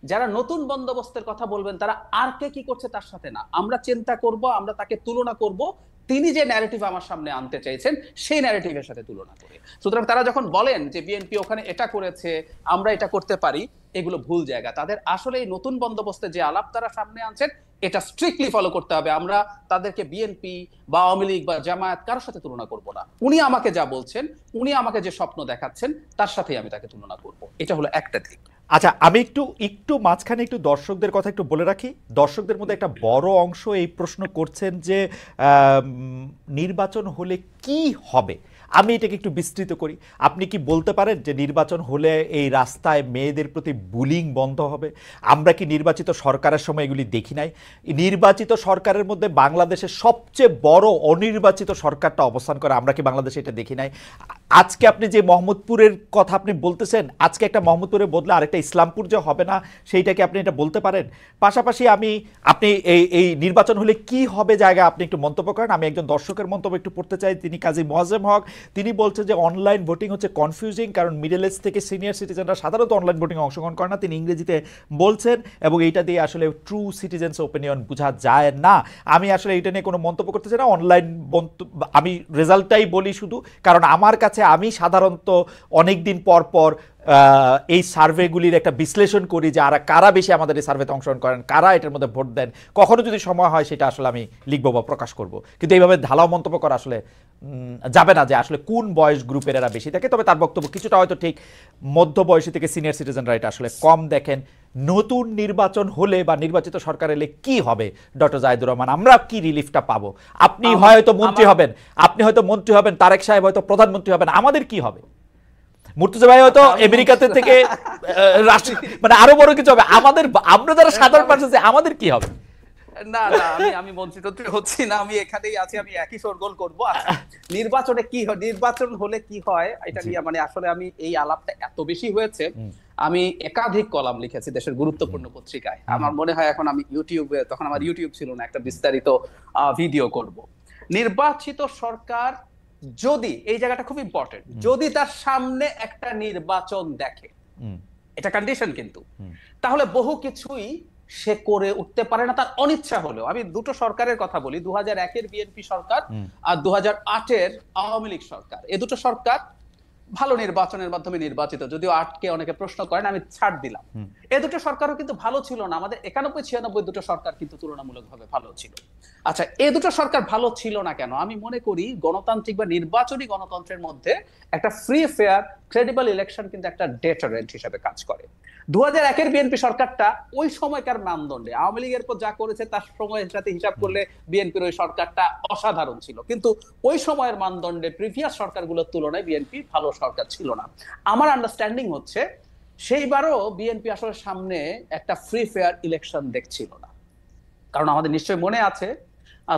যারা নতুন বন্দোবস্তের কথা বলবেন তারা আর কে কি করছে তার সাথে না, আমরা চিন্তা করব, আমরা তাকে তুলনা করব তিনি যে ন্যারেটিভ আমার সামনে আনতে চাইছেন সেই ন্যারেটিভের সাথে তুলনা করে। সুতরাং তারা যখন বলেন যে বিএনপি ওখানে এটা করেছে আমরা এটা করতে পারি, এগুলো ভুল জায়গা। তাদের আসলে এই নতুন বন্দোবস্তে যে আলাপ তারা সামনে আনছেন এটা স্ট্রিক্টলি ফলো করতে হবে। আমরা তাদেরকে বিএনপি বা আওয়ামী লীগ বা জামায়াত কারোর সাথে তুলনা করব না। উনি আমাকে যা বলছেন, উনি আমাকে যে স্বপ্ন দেখাচ্ছেন তার সাথেই আমি তাকে তুলনা করব। এটা হলো একটা দিক। আচ্ছা, আমি একটু মাঝখানে একটু দর্শকদের কথা একটু বলে রাখি। দর্শকদের মধ্যে একটা বড় অংশ এই প্রশ্ন করছেন যে নির্বাচন হলে কি হবে। আমি এটাকে একটু বিস্তৃত করি। আপনি কি বলতে পারেন যে নির্বাচন হলে এই রাস্তায় মেয়েদের প্রতি বুলিং বন্ধ হবে? আমরা কি নির্বাচিত সরকারের সময় এগুলি দেখি নাই? নির্বাচিত সরকারের মধ্যে বাংলাদেশের সবচেয়ে বড় অনির্বাচিত সরকারটা অবস্থান করে, আমরা কি বাংলাদেশে এটা দেখি নাই? আজকে আপনি যে মোহাম্মদপুরের কথা আপনি বলতেছেন, আজকে একটা মোহাম্মদপুরের বদলে আরেকটা ইসলামপুর যে হবে না, সেইটাকে আপনি এটা বলতে পারেন? পাশাপাশি আপনি এই নির্বাচন হলে কি হবে জায়গায় আপনি একটু মন্তব্য করেন। আমি একজন দর্শকের মন্তব্য একটু পড়তে চাই, তিনি কাজী মোয়াজ্জেম হক। তিনি বলছেন যে অনলাইন ভোটিং হচ্ছে কনফিউজিং, কারণ মিডল এজ থেকে সিনিয়র সিটিজেনরা সাধারণত অনলাইন ভোটিং অংশগ্রহণ করে না। তিনি ইংরেজিতে বলছেন এবং এইটা দিয়ে আসলে ট্রু সিটিজেন্স ওপিনিয়ন বোঝা যায় না। আমি আসলে এটা নিয়ে কোনো মন্তব্য করতে চাই না। অনলাইন আমি রেজাল্টটাই বলি শুধু, কারণ আমার কাছে আমি সাধারণত অনেক দিন পর পর এই সার্ভেগুলির একটা বিশ্লেষণ করি যে কারা বেশি আমাদের এই সার্ভেতে অংশগ্রহণ করেন, কারা এটার মধ্যে ভোট দেন। কখনো যদি সময় হয় সেটা আসলে আমি লিখবো বা প্রকাশ করব, কিন্তু এইভাবে ঢালাও মন্তব্য করা আসলে যাবে না যে আসলে কোন বয়স গ্রুপের এরা বেশি থাকে। তবে তার বক্তব্য কিছুটা হয়তো ঠিক, মধ্য বয়সী থেকে সিনিয়র সিটিজেনরা এটা আসলে কম দেখেন। নতুন নির্বাচন হলে বা নির্বাচিত সরকার এলে কি হবে ডক্টর জাহিদুর রহমান? আমরা কি রিলিফটা পাবো? আপনি হয়তো মন্ত্রী হবেন, তারেক সাহেব হয়তো প্রধানমন্ত্রী হবেন, আমাদের কি হবে? মুর্তজা ভাই হয়তো আমেরিকাতে থেকে মানে আরো বড় কিছু হবে। আমরা যারা সাধারণ মানুষ আছে আমাদের কি হবে? না না, আমি মন্ত্রী টন্ত্রী হচ্ছি না, আমি এখানেই আছি, আমি একই শোরগোল করবো। নির্বাচনে কি হয়, নির্বাচন হলে কি হয় এটা নিয়ে মানে আসলে আমি এই আলাপটা এত বেশি হয়েছে, আমি একাধিক কলাম লিখেছি দেশের গুরুত্বপূর্ণ পত্রিকায়। আমার মনে হয় এখন আমি ইউটিউবে, তখন আমার ইউটিউব ছিল না, একটা বিস্তারিত ভিডিও করব। নির্বাচিত সরকার যদি, এই জায়গাটা খুব ইম্পর্টেন্ট, যদি তার সামনে একটা নির্বাচন দেখে, এটা কন্ডিশন কিন্তু, তাহলে বহু কিছুই সে করে উঠতে পারে না তার অনিচ্ছা হলেও। আমি দুটো সরকারের কথা বলি, 2001-এর বিএনপি সরকার আর 2008-এর আওয়ামী লীগ সরকার। এই দুটো সরকার ভালো নির্বাচনের মাধ্যমে নির্বাচিত, যদিও 8কে অনেকে প্রশ্ন করেন, আমি ছাড় দিলাম। এই দুটো সরকারও কিন্তু ভালো ছিল না। আমাদের 91-96 দুটো সরকার কিন্তু তুলনামূলকভাবে ভালো ছিল। আচ্ছা, এই দুটো সরকার ভালো ছিল না কেন? আমি মনে করি গণতান্ত্রিক বা নির্বাচনী গণতন্ত্রের মধ্যে একটা ফ্রি ফেয়ার ক্রেডিবল ইলেকশন কিন্তু একটা ডেটারেন্ট হিসেবে কাজ করে। 2001-এর বিএনপি সরকারটা ওই সময়কার মানদণ্ডে আওয়ামী লীগের পর যা করেছে তার সময়ের সাথে হিসাব করলে বিএনপির ওই সরকারটা অসাধারণ ছিল, কিন্তু ওই সময়ের মানদণ্ডে প্রিভিয়াস সরকারগুলোর তুলনায় বিএনপি ভালো সরকার ছিল না। আমার আন্ডারস্ট্যান্ডিং হচ্ছে সেইবারও বিএনপি আসলে সামনে একটা ফ্রি ফেয়ার ইলেকশন দেখছিল না। কারণ আমাদের নিশ্চয়ই মনে আছে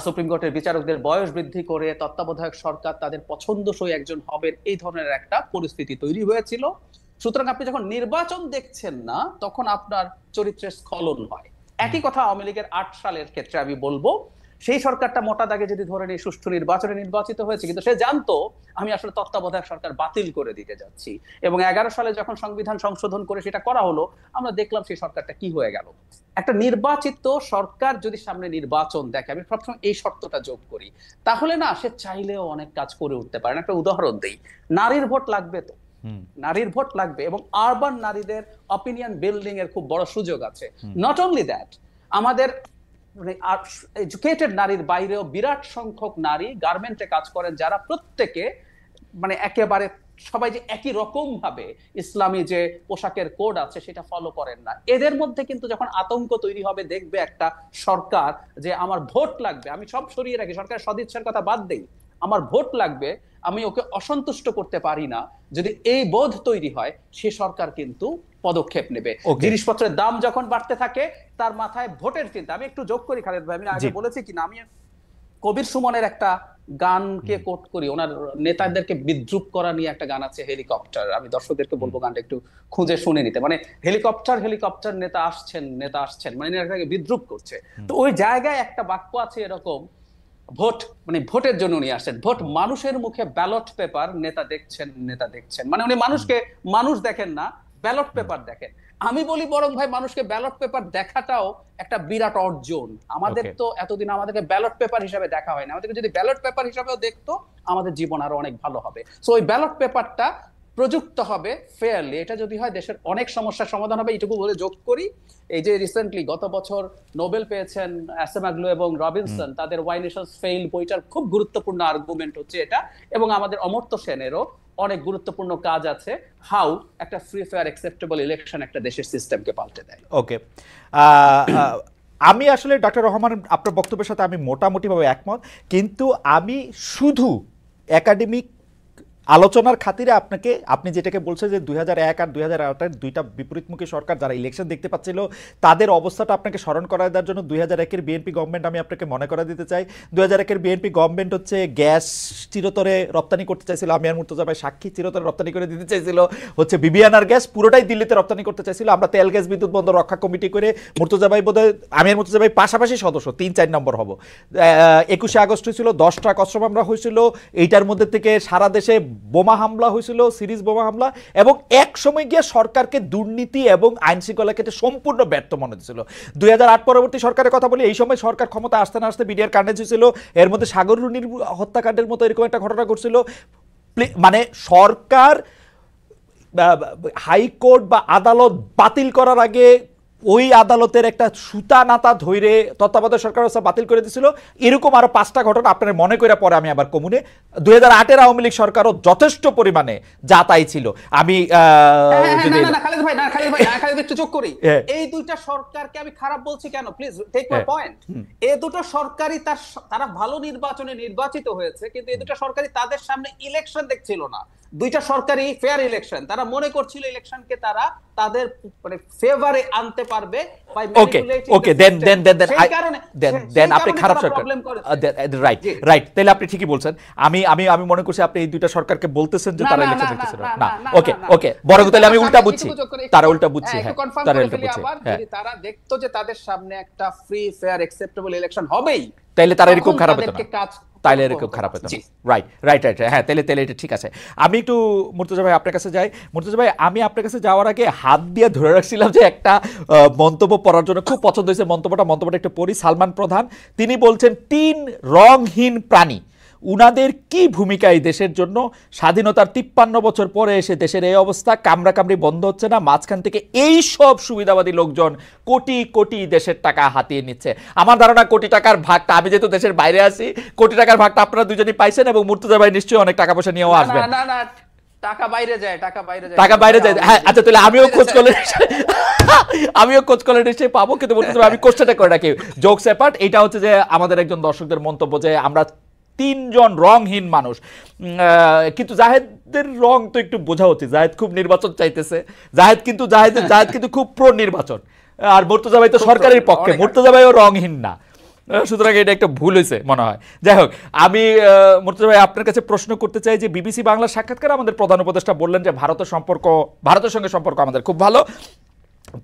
সুপ্রিম কোর্টের বিচারকদের বয়স বৃদ্ধি করে তত্ত্বাবধায়ক সরকার তাদের পছন্দসই একজন হবেন, এই ধরনের একটা পরিস্থিতি তৈরি হয়েছিল। সুতরাং আপনি যখন নির্বাচন দেখছেন না তখন আপনার চরিত্রের স্খলন হয়। একই কথা আওয়ামী লীগের 8 সালের ক্ষেত্রে আমি বলবো, সেই সরকারটা মোটা দাগে যদি ধরে নিয়ে সুষ্ঠু নির্বাচনে নির্বাচিত হয়েছে, কিন্তু সে জানতো আমি আসলে তত্ত্বাবধায়ক সরকার বাতিল করে দিতে যাচ্ছি। এবং 11 সালে যখন সংবিধান সংশোধন করে সেটা করা হলো, আমরা দেখলাম সেই সরকারটা কি হয়ে গেল। একটা নির্বাচিত সরকার যদি সামনে নির্বাচন দেখে, আমি সবসময় এই শর্তটা যোগ করি, তাহলে না সে চাইলেও অনেক কাজ করে উঠতে পারে না। একটা উদাহরণ দেই, নারীর ভোট লাগবে তো, নারীর ভোট লাগবে, এবং আরবান নারীদের অপিনিয়ন বিল্ডিং এর খুব বড় সুযোগ আছে। নট অনলি দ্যাট, আমাদের এডুকেটেড নারীর বাইরেও বিরাট সংখ্যক নারী গার্মেন্টে কাজ করেন, যারা প্রত্যেকে মানে একেবারে সবাই যে একই রকম ভাবে ইসলামী যে পোশাকের কোড আছে সেটা ফলো করেন না। এদের মধ্যে কিন্তু যখন আতঙ্ক তৈরি হবে, দেখবে একটা সরকার যে আমার ভোট লাগবে, আমি সব সরিয়ে রাখি, সরকারের সদিচ্ছার কথা বাদ দেই, আমার ভোট লাগবে, আমি ওকে অসন্তুষ্ট করতে পারি না, যদি এই বোধ তৈরি হয়, সে সরকার কিন্তু পদক্ষেপ নেবে। জিনিসপত্রের দাম যখন বাড়তে থাকে, তার মাথায় ভোটের চিন্তা। আমি একটু যোগ করি খালেদ ভাই, আমি আগে বলেছি কিনা, আমি কবির সুমনের একটা গানকে কোট করি, ওনার নেতাদেরকে বিদ্রুপ করা নিয়ে একটা গান আছে হেলিকপ্টার, আমি দর্শকদেরকে বলবো গানটা একটু খুঁজে শুনে নিতে। মানে হেলিকপ্টার হেলিকপ্টার নেতা আসছেন মানে নেতাকে বিদ্রুপ করছে। তো ওই জায়গায় একটা বাক্য আছে এরকম, ভোট মানে ভোটের জন্য উনি আসছেন, ভোট মানুষের মুখে ব্যালট পেপার, নেতা দেখছেন মানে উনি মানুষকে মানুষ দেখেন না, ব্যালট পেপার দেখেন। আমি বলি বরং ভাই মানুষকে ব্যালট পেপার দেখাটাও একটা বিরাট অর্জন। আমাদের তো এতদিন আমাদেরকে ব্যালট পেপার হিসাবে দেখা হয় না, আমাদেরকে যদি ব্যালট পেপার হিসাবেও দেখতো আমাদের জীবন আরো অনেক ভালো হবে। সো ওই ব্যালট পেপারটা প্রযুক্ত হবে ফেয়ারলি, এটা যদি হয় দেশের অনেক সমস্যার সমাধান হবে। এইটুকু বলে যোগ করি, এই যে রিসেন্টলি গত বছর নোবেল পেয়েছেন অ্যাসেমাগ্লু এবং রবিনসন, তাদের ওয়াই নেশনস ফেইল বইটার খুব গুরুত্বপূর্ণ আর্গুমেন্ট হচ্ছে এটা, এবং আমাদের অমর্ত্য সেনেরও অনেক গুরুত্বপূর্ণ কাজ আছে, হাউ একটা ফ্রি ফেয়ার অ্যাকসেপ্টেবল ইলেকশন একটা দেশের সিস্টেমকে পাল্টে দেয়। ওকে, আমি আসলে ডক্টর রহমান আপনার বক্তব্যের সাথে আমি মোটামুটিভাবে একমত, কিন্তু আমি শুধু একাডেমিক আলোচনার খাতিরে আপনি যেটাকে বলছেন যে 2001 আর 2008-এর দুইটা বিপরীতমুখী সরকার যারা ইলেকশন দেখতে পাচ্ছিল তাদের অবস্থাটা আপনাকে স্মরণ করায় দেওয়ার জন্য 2001-এর বিএনপি গভর্নমেন্ট আমি আপনাকে মনে করা দিতে চাই। 2001-এর বিএনপি গভর্নমেন্ট হচ্ছে গ্যাস চিরতরে রপ্তানি করতে চাইছিল, আমি আর মুর্তজা ভাই সাক্ষী, চিরতরে রপ্তানি করে দিতে চাইছিল হচ্ছে বিবিআনার গ্যাস, পুরোটাই দিল্লিতে রপ্তানি করতে চাইছিল। আমরা তেল গ্যাস বিদ্যুৎ বন্দর রক্ষা কমিটি করে মুর্তজা ভাই বোধহয়, আমি আর মুর্তজা ভাই পাশাপাশি সদস্য, 3-4 নম্বর হব। 21শে আগস্ট হয়েছিল, 10টা কসম আমরা হয়েছিল, এইটার মধ্যে থেকে সারা দেশে বোমা হামলা হয়েছিল, সিরিজ বোমা হামলা, এবং এক সময় গিয়ে সরকারকে দুর্নীতি এবং আইন শৃঙ্খলা ক্ষেত্রে সম্পূর্ণ ব্যর্থ মনে হয়েছিল। 2008 পরবর্তী সরকারের কথা বলি, এই সময় সরকার ক্ষমতা আসতে না আসতে বিডিআর কাণ্ডেজ হয়েছিল, এর মধ্যে সাগর রুনির হত্যাকাণ্ডের মতো এরকম একটা ঘটনা ঘটছিল। মানে সরকার হাইকোর্ট বা আদালত বাতিল করার আগে ওই আদালতের একটা সুতা নাতা ধরে তত্ত্বাবধায়ক সরকার ব্যবস্থা বাতিল করে দিয়েছিল। এরকম আরো 5টা ঘটনা আপনার মনে করে পরে আমি আবার কমুনে 2008-এর আওয়ামী লীগ সরকারও যথেষ্ট পরিমাণে যা তাই ছিল। আমি খালেদ ভাই একটু যোগ করি, এই দুইটা সরকারকে আমি খারাপ বলছি কেন, প্লিজ টেক মাই পয়েন্ট। এই দুটো সরকারই তারা ভালো নির্বাচনে নির্বাচিত হয়েছে, কিন্তু এই দুটো সরকারই তাদের সামনে ইলেকশন দেখছিল না। দুইটা সরকারি ফেয়ার ইলেকশন, তারা মনে করছিল ইলেকশনকে তারা তাদের মানে ফেভারে আনতে পারবে। ওকে দেন আপনি খারাপ সরকার, রাইট, তাহলে আপনি ঠিকই বলছেন। আমি আমি আমি মনে করছি আপনি এই দুইটা সরকারকে বলতেছেন যে তারা ইলেকশন দেখতেছিল না। ওকে বড় তাহলে আমি উল্টা বুঝছি, তারা উল্টা বুঝছি। হ্যাঁ, তারা উল্টা বুঝছে। যদি তারা দেখতো যে তাদের সামনে একটা ফ্রি ফেয়ার অ্যাকসেপ্টেবল ইলেকশন হবেই, তাইলে তারা এরকম খারাপ হতো না, তাইলে এরকম খারাপ হতো না। রাইট, হ্যাঁ, তাহলে এটা ঠিক আছে। আমি একটু মুর্তজা ভাই আপনার কাছে যাই। মুর্তজা ভাই, আমি আপনার কাছে যাওয়ার আগে হাত দিয়ে ধরে রাখছিলাম যে একটা মন্তব্য পড়ার জন্য খুব পছন্দ হয়েছে মন্তব্যটা একটু পড়ি। সালমান প্রধান তিনি বলছেন 3 রংহীন প্রাণী, উনাদের কি ভূমিকা এই দেশের জন্য? স্বাধীনতার 53 বছর পরে এসে দেশের এই অবস্থা, কামড়াকামড়ি বন্ধ হচ্ছে না, মাঝখান থেকে এই সব সুবিধাবাদী লোকজন কোটি কোটি দেশের টাকা হাতিয়ে নিচ্ছে। আমার ধারণা কোটি টাকার ভাগটা, আমি যেহেতু দেশের বাইরে আছি, কোটি টাকার ভাগটা আপনারা দুজনই পাইছেন এবং মুর্তজা ভাই নিশ্চয়ই অনেক টাকা পয়সা নিয়েও আসবেন। টাকা বাইরে যায়। হ্যাঁ, আচ্ছা, তাহলে আমিও খোঁজ করলে নিশ্চয়ই পাবো। কিন্তু মুর্তজা ভাই, আমি কোশ্চেনটা করে রাখি, জোকস অ্যাপার্ট, এটা হচ্ছে যে আমাদের একজন দর্শকদের মন্তব্য যে আমরা 3 জন রংহীন মানুষ, কিন্তু জাহেদের রং তো একটু বোঝা উচিত। জাহেদ খুব নির্বাচন চাইতেছে, জাহেদ কিন্তু খুব প্রো নির্বাচন, আর মুর্তজা ভাই তো সরকারের পক্ষে, মুর্তজা ভাইও রংহীন না, সুতরাং এটা একটা ভুল হয়েছে মনে হয়। যাই হোক, আমি মুর্তজা ভাই আপনার কাছে প্রশ্ন করতে চাই যে বিবিসি বাংলার সাক্ষাৎকারে আমাদের প্রধান উপদেষ্টা বললেন যে ভারতের সঙ্গে সম্পর্ক আমাদের খুব ভালো,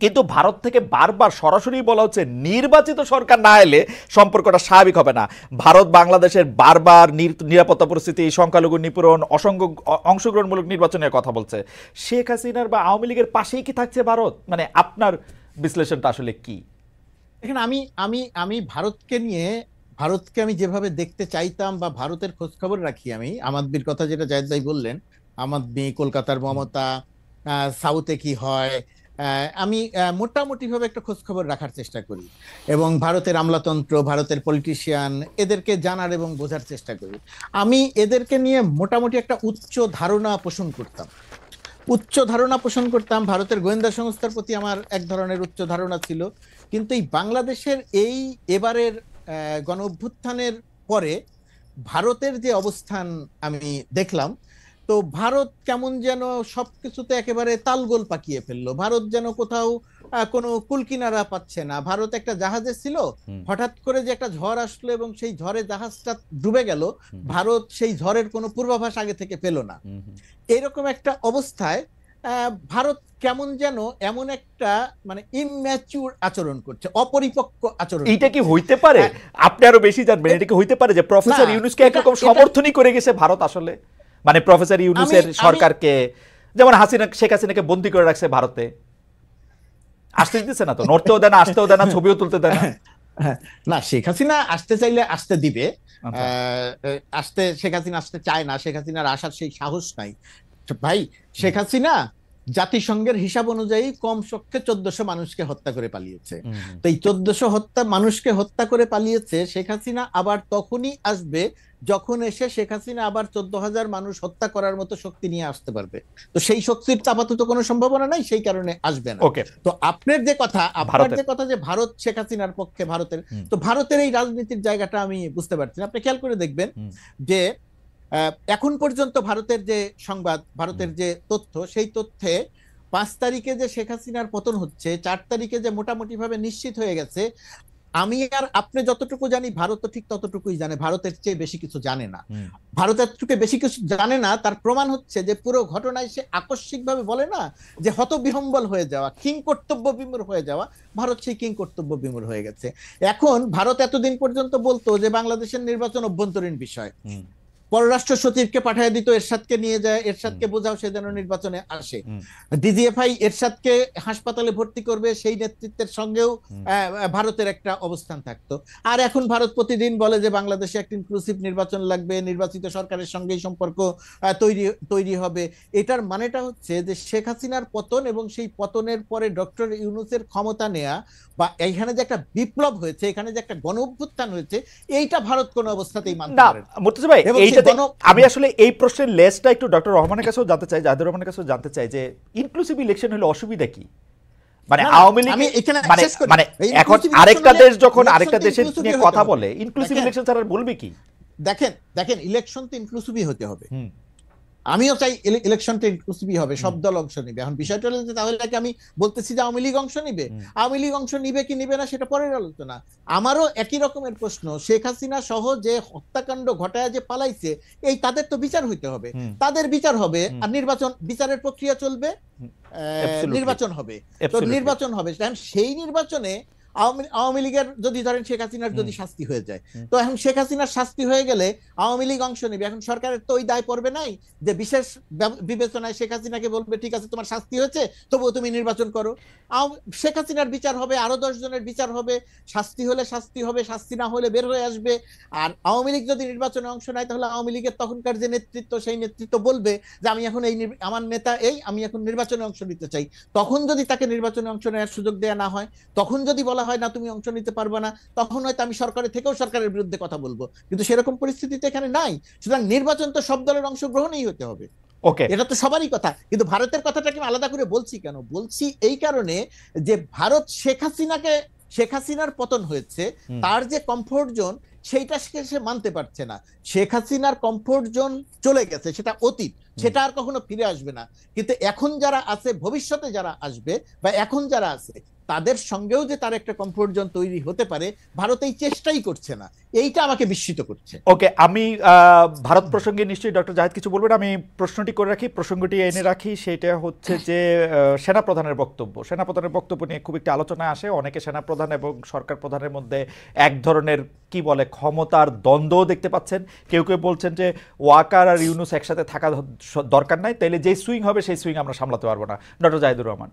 কিন্তু ভারত থেকে বারবার সরাসরি বলা হচ্ছে নির্বাচিত সরকার না এলে সম্পর্কটা স্বাভাবিক হবে না। ভারত বাংলাদেশের বারবার নিরাপত্তা পরিস্থিতি, সংখ্যালঘু নিপীড়ন, অংশগ্রহণমূলক নির্বাচনের কথা বলছে। শেখ হাসিনার বা আওয়ামী লীগের পাশেই কি থাকছে ভারত? মানে আপনার বিশ্লেষণটা আসলে কি? এখানে আমি ভারতকে আমি যেভাবে দেখতে চাইতাম বা ভারতের খোঁজ খবর রাখি, আমি আমাদের কথা যেটা জায়েদ ভাই বললেন, আমাদের কলকাতার মমতা, সাউথে কি হয়, আমি মোটামুটি ভাবে একটা খোঁজ খবর রাখার চেষ্টা করি এবং ভারতের আমলাতন্ত্র, ভারতের পলিটিশিয়ান, এদেরকে জানার এবং বোঝার চেষ্টা করি। আমি এদেরকে নিয়ে মোটামুটি একটা উচ্চ ধারণা পোষণ করতাম। ভারতের গোয়েন্দা সংস্থার প্রতি আমার এক ধরনের উচ্চ ধারণা ছিল, কিন্তু এই বাংলাদেশের এবারের গণ অভ্যুত্থানের পরে ভারতের যে অবস্থান আমি দেখলাম, তো ভারত কেমন যেন সবকিছুতে একেবারে তালগোল পাকিয়ে ফেললো। ভারত যেন কোথাও কোনো কুল কিনারা পাচ্ছে না। ভারত একটা জাহাজে ছিল, হঠাৎ করে যে একটা ঝড় আসলো এবং সেই ঝড়ে জাহাজটা ডুবে গেল, ভারত সেই ঝড়ের কোনো পূর্বাভাস আগে থেকে পেল না। এরকম একটা অবস্থায় ভারত কেমন যেন এমন একটা মানে ইম্যাচিউর আচরণ করছে, অপরিপক্ক আচরণ। এইটা কি হইতে পারে? আপনি আরো বেশি জানবেন, এটা কি হইতে পারে যে প্রফেসর ইউনূসকে একরকম সমর্থনই করে গেছে ভারত আসলে? মানে প্রফেসর ইউনূসের সরকারকে, যেমন শেখ হাসিনাকে বন্দী করে রাখছে ভারতে, আসতে দিতেছে না তো, নড়তেও দেয় না, আসতেও দেয় না, ছবিও তুলতে দেয় না। না, শেখ হাসিনা আসতে চাইলে আসতে দিবে, শেখ হাসিনা আসতে চায় না, শেখ হাসিনার আসার সেই সাহস নাই ভাই। শেখ হাসিনা জাতিসংঘের হিসাব অনুযায়ী কমপক্ষে 1400 মানুষকে হত্যা করে পালিয়েছে। তো এই 1400 মানুষকে হত্যা করে পালিয়েছে। শেখ হাসিনা আবার তখনই আসবে যখন এসে শেখ হাসিনা আবার 14,000 মানুষ হত্যা করার মতো শক্তি নিয়ে আসতে পারবে। তো সেই শক্তির আপাতত কোনো সম্ভাবনা নাই, সেই কারণে আসবে না। তো আপনার যে কথা যে ভারত শেখ হাসিনার পক্ষে, তো ভারতের এই রাজনীতির জায়গাটা আমি বুঝতে পারছি না। আপনি খেয়াল করে দেখবেন যে এখন পর্যন্ত ভারতের যে সংবাদ, ভারতের যে তথ্য, সেই তথ্যে 5 তারিখে যে শেখ হাসিনার পতন হচ্ছে, 4 তারিখে যে মোটামুটি ভাবে নিশ্চিত হয়ে গেছে, আমি আর আপনি যতটুকু জানি ভারত তো ঠিক ততটুকুই জানে, ভারতের চেয়ে বেশি কিছু জানে না। ভারতের থেকে বেশি কিছু জানে না, তার প্রমাণ হচ্ছে যে পুরো ঘটনায় সে আকস্মিকভাবে বলে না যে হতবিহ্বল হয়ে যাওয়া, কিং কর্তব্য বিমূঢ় হয়ে যাওয়া, ভারত সেই কিং কর্তব্য বিমূঢ় হয়ে গেছে। এখন ভারত এতদিন পর্যন্ত বলতো যে বাংলাদেশের নির্বাচন অভ্যন্তরীণ বিষয়, পররাষ্ট্র সচিবকে পাঠিয়ে দিত, এরশাদকে নিয়ে যায়, এরশাদকে বোঝাও সে যেন নির্বাচনে আসে। ডিজিএফআই এরশাদকে হাসপাতালে ভর্তি করবে, সেই নেতৃত্বের সঙ্গেও ভারতের একটা অবস্থান থাকতো। আর এখন ভারত প্রতিদিন বলে যে বাংলাদেশে একটা ইনক্লুসিভ নির্বাচন লাগবে, নির্বাচিত সরকারের সঙ্গেই সম্পর্ক তৈরি হবে। এটার মানেটা হচ্ছে যে শেখ হাসিনার পতন এবং সেই পতনের পরে ডক্টর ইউনূসের ক্ষমতা নেয়া, বা এইখানে যে একটা বিপ্লব হয়েছে, এখানে যে একটা গণ অভ্যুত্থান হয়েছে, এইটা ভারত কোনো অবস্থাতেই মানতে পারে না। মুর্তজা ভাই, আমি আসলে এই প্রশ্নের লেসটা একটু ডক্টর রহমানের কাছেও জানতে চাই, জাহিদুর রহমানের কাছেও জানতে চাই যে ইনক্লুসিভ ইলেকশন হলে অসুবিধা কি? মানে আওয়ামী লীগ মানে এখন আরেকটা দেশ যখন আরেকটা দেশের নিয়ে কথা বলে, ইনক্লুসিভ ইলেকশন ছাড়া বলবে কি? দেখেন ইলেকশন তো ইনক্লুসিভই হতে হবে। আমিও চাই ইলেকশনটা ইনক্লুসিভই হবে, সব দল অংশ নিবে। এখন বিষয়টা হলো যে তাহলে কি আমি বলতেছি যে আওয়ামী লীগ অংশ নিবে? আওয়ামী লীগ অংশ নিবে কি নিবে না সেটা পরের আলোচনা। আমারও একই রকমের প্রশ্ন, শেখ হাসিনা সহ যে হত্যাকাণ্ড ঘটায় যে পালাইছে, এই তাদের তো বিচার হইতে হবে, তাদের বিচার হবে, আর বিচারের প্রক্রিয়া চলবে, নির্বাচন হবে। তো নির্বাচন হবে, সেই নির্বাচনে আওয়ামী লীগের যদি ধরেন শেখ হাসিনার যদি শাস্তি হয়ে যায়, তো এখন শেখ হাসিনার শাস্তি হয়ে গেলে আওয়ামী লীগ অংশ নেবে। এখন সরকারের তো ওই দায় পড়বে নাই যে বিশেষ বিবেচনায় শেখ হাসিনাকে বলবে ঠিক আছে তোমার শাস্তি হয়েছে, তবুও তুমি নির্বাচন করো। শেখ হাসিনার বিচার হবে, আরো 10 জনের বিচার হবে, শাস্তি হলে শাস্তি হবে, শাস্তি না হলে বের হয়ে আসবে। আর আওয়ামী লীগ যদি নির্বাচনে অংশ নেয়, তাহলে আওয়ামী লীগের তখনকার যে নেতৃত্ব, সেই নেতৃত্ব বলবে যে আমি এখন আমার নেতা আমি এখন নির্বাচনে অংশ নিতে চাই। তখন যদি তাকে নির্বাচনে অংশ নেওয়ার সুযোগ দেওয়া না হয়, তখন যদি বলা হয় না তুমি অংশ নিতে পারবে না, তখন হয়তো আমি সরকারের থেকেও সরকারের বিরুদ্ধে কথা বলবো। কিন্তু সেরকম পরিস্থিতিতে এখানে নাই। সুতরাং নির্বাচন তো সব দলের অংশগ্রহণই হতে হবে, এটা তো সবারই কথা। কিন্তু ভারতের কথাটাকে আলাদা করে বলছি কেন? বলছি এই কারণে যে ভারত শেখ হাসিনার পতন হয়েছে, তার যে কমফোর্ট জোন, সেইটা সে মানতে পারছে না। শেখ হাসিনার কমফোর্ট জোন চলে গেছে, সেটা অতীত, সেটা আর কখনো ফিরে আসবে না। কিন্তু এখন যারা আছে, ভবিষ্যতে যারা আসবে বা এখন যারা আছে, তাদের সঙ্গেও যে তার একটা কমফোর্ট জোন তৈরি হতে পারে, ভারত এই চেষ্টাই করছে না। এইটা আমাকে বিস্মিত করছে। ওকে, আমি ভারত প্রসঙ্গে নিশ্চয়ই ডক্টর জাহিদ কিছু বলবেন, আমি প্রশ্নটি করে রাখি, প্রসঙ্গটি এনে রাখি। সেটা হচ্ছে যে সেনাপ্রধানের বক্তব্য নিয়ে খুব একটি আলোচনা আসে। অনেকে সেনাপ্রধান এবং সরকার প্রধানের মধ্যে এক ধরনের কি বলে ক্ষমতার দ্বন্দ্ব দেখতে পাচ্ছেন। কেউ কেউ বলছেন যে ওয়াকার আর ইউনূস একসাথে থাকা দরকার নাই, তাইলে যেই সুইং হবে সেই সুইং আমরা সামলাতে পারবো না। ডক্টর জাহিদুর রহমান।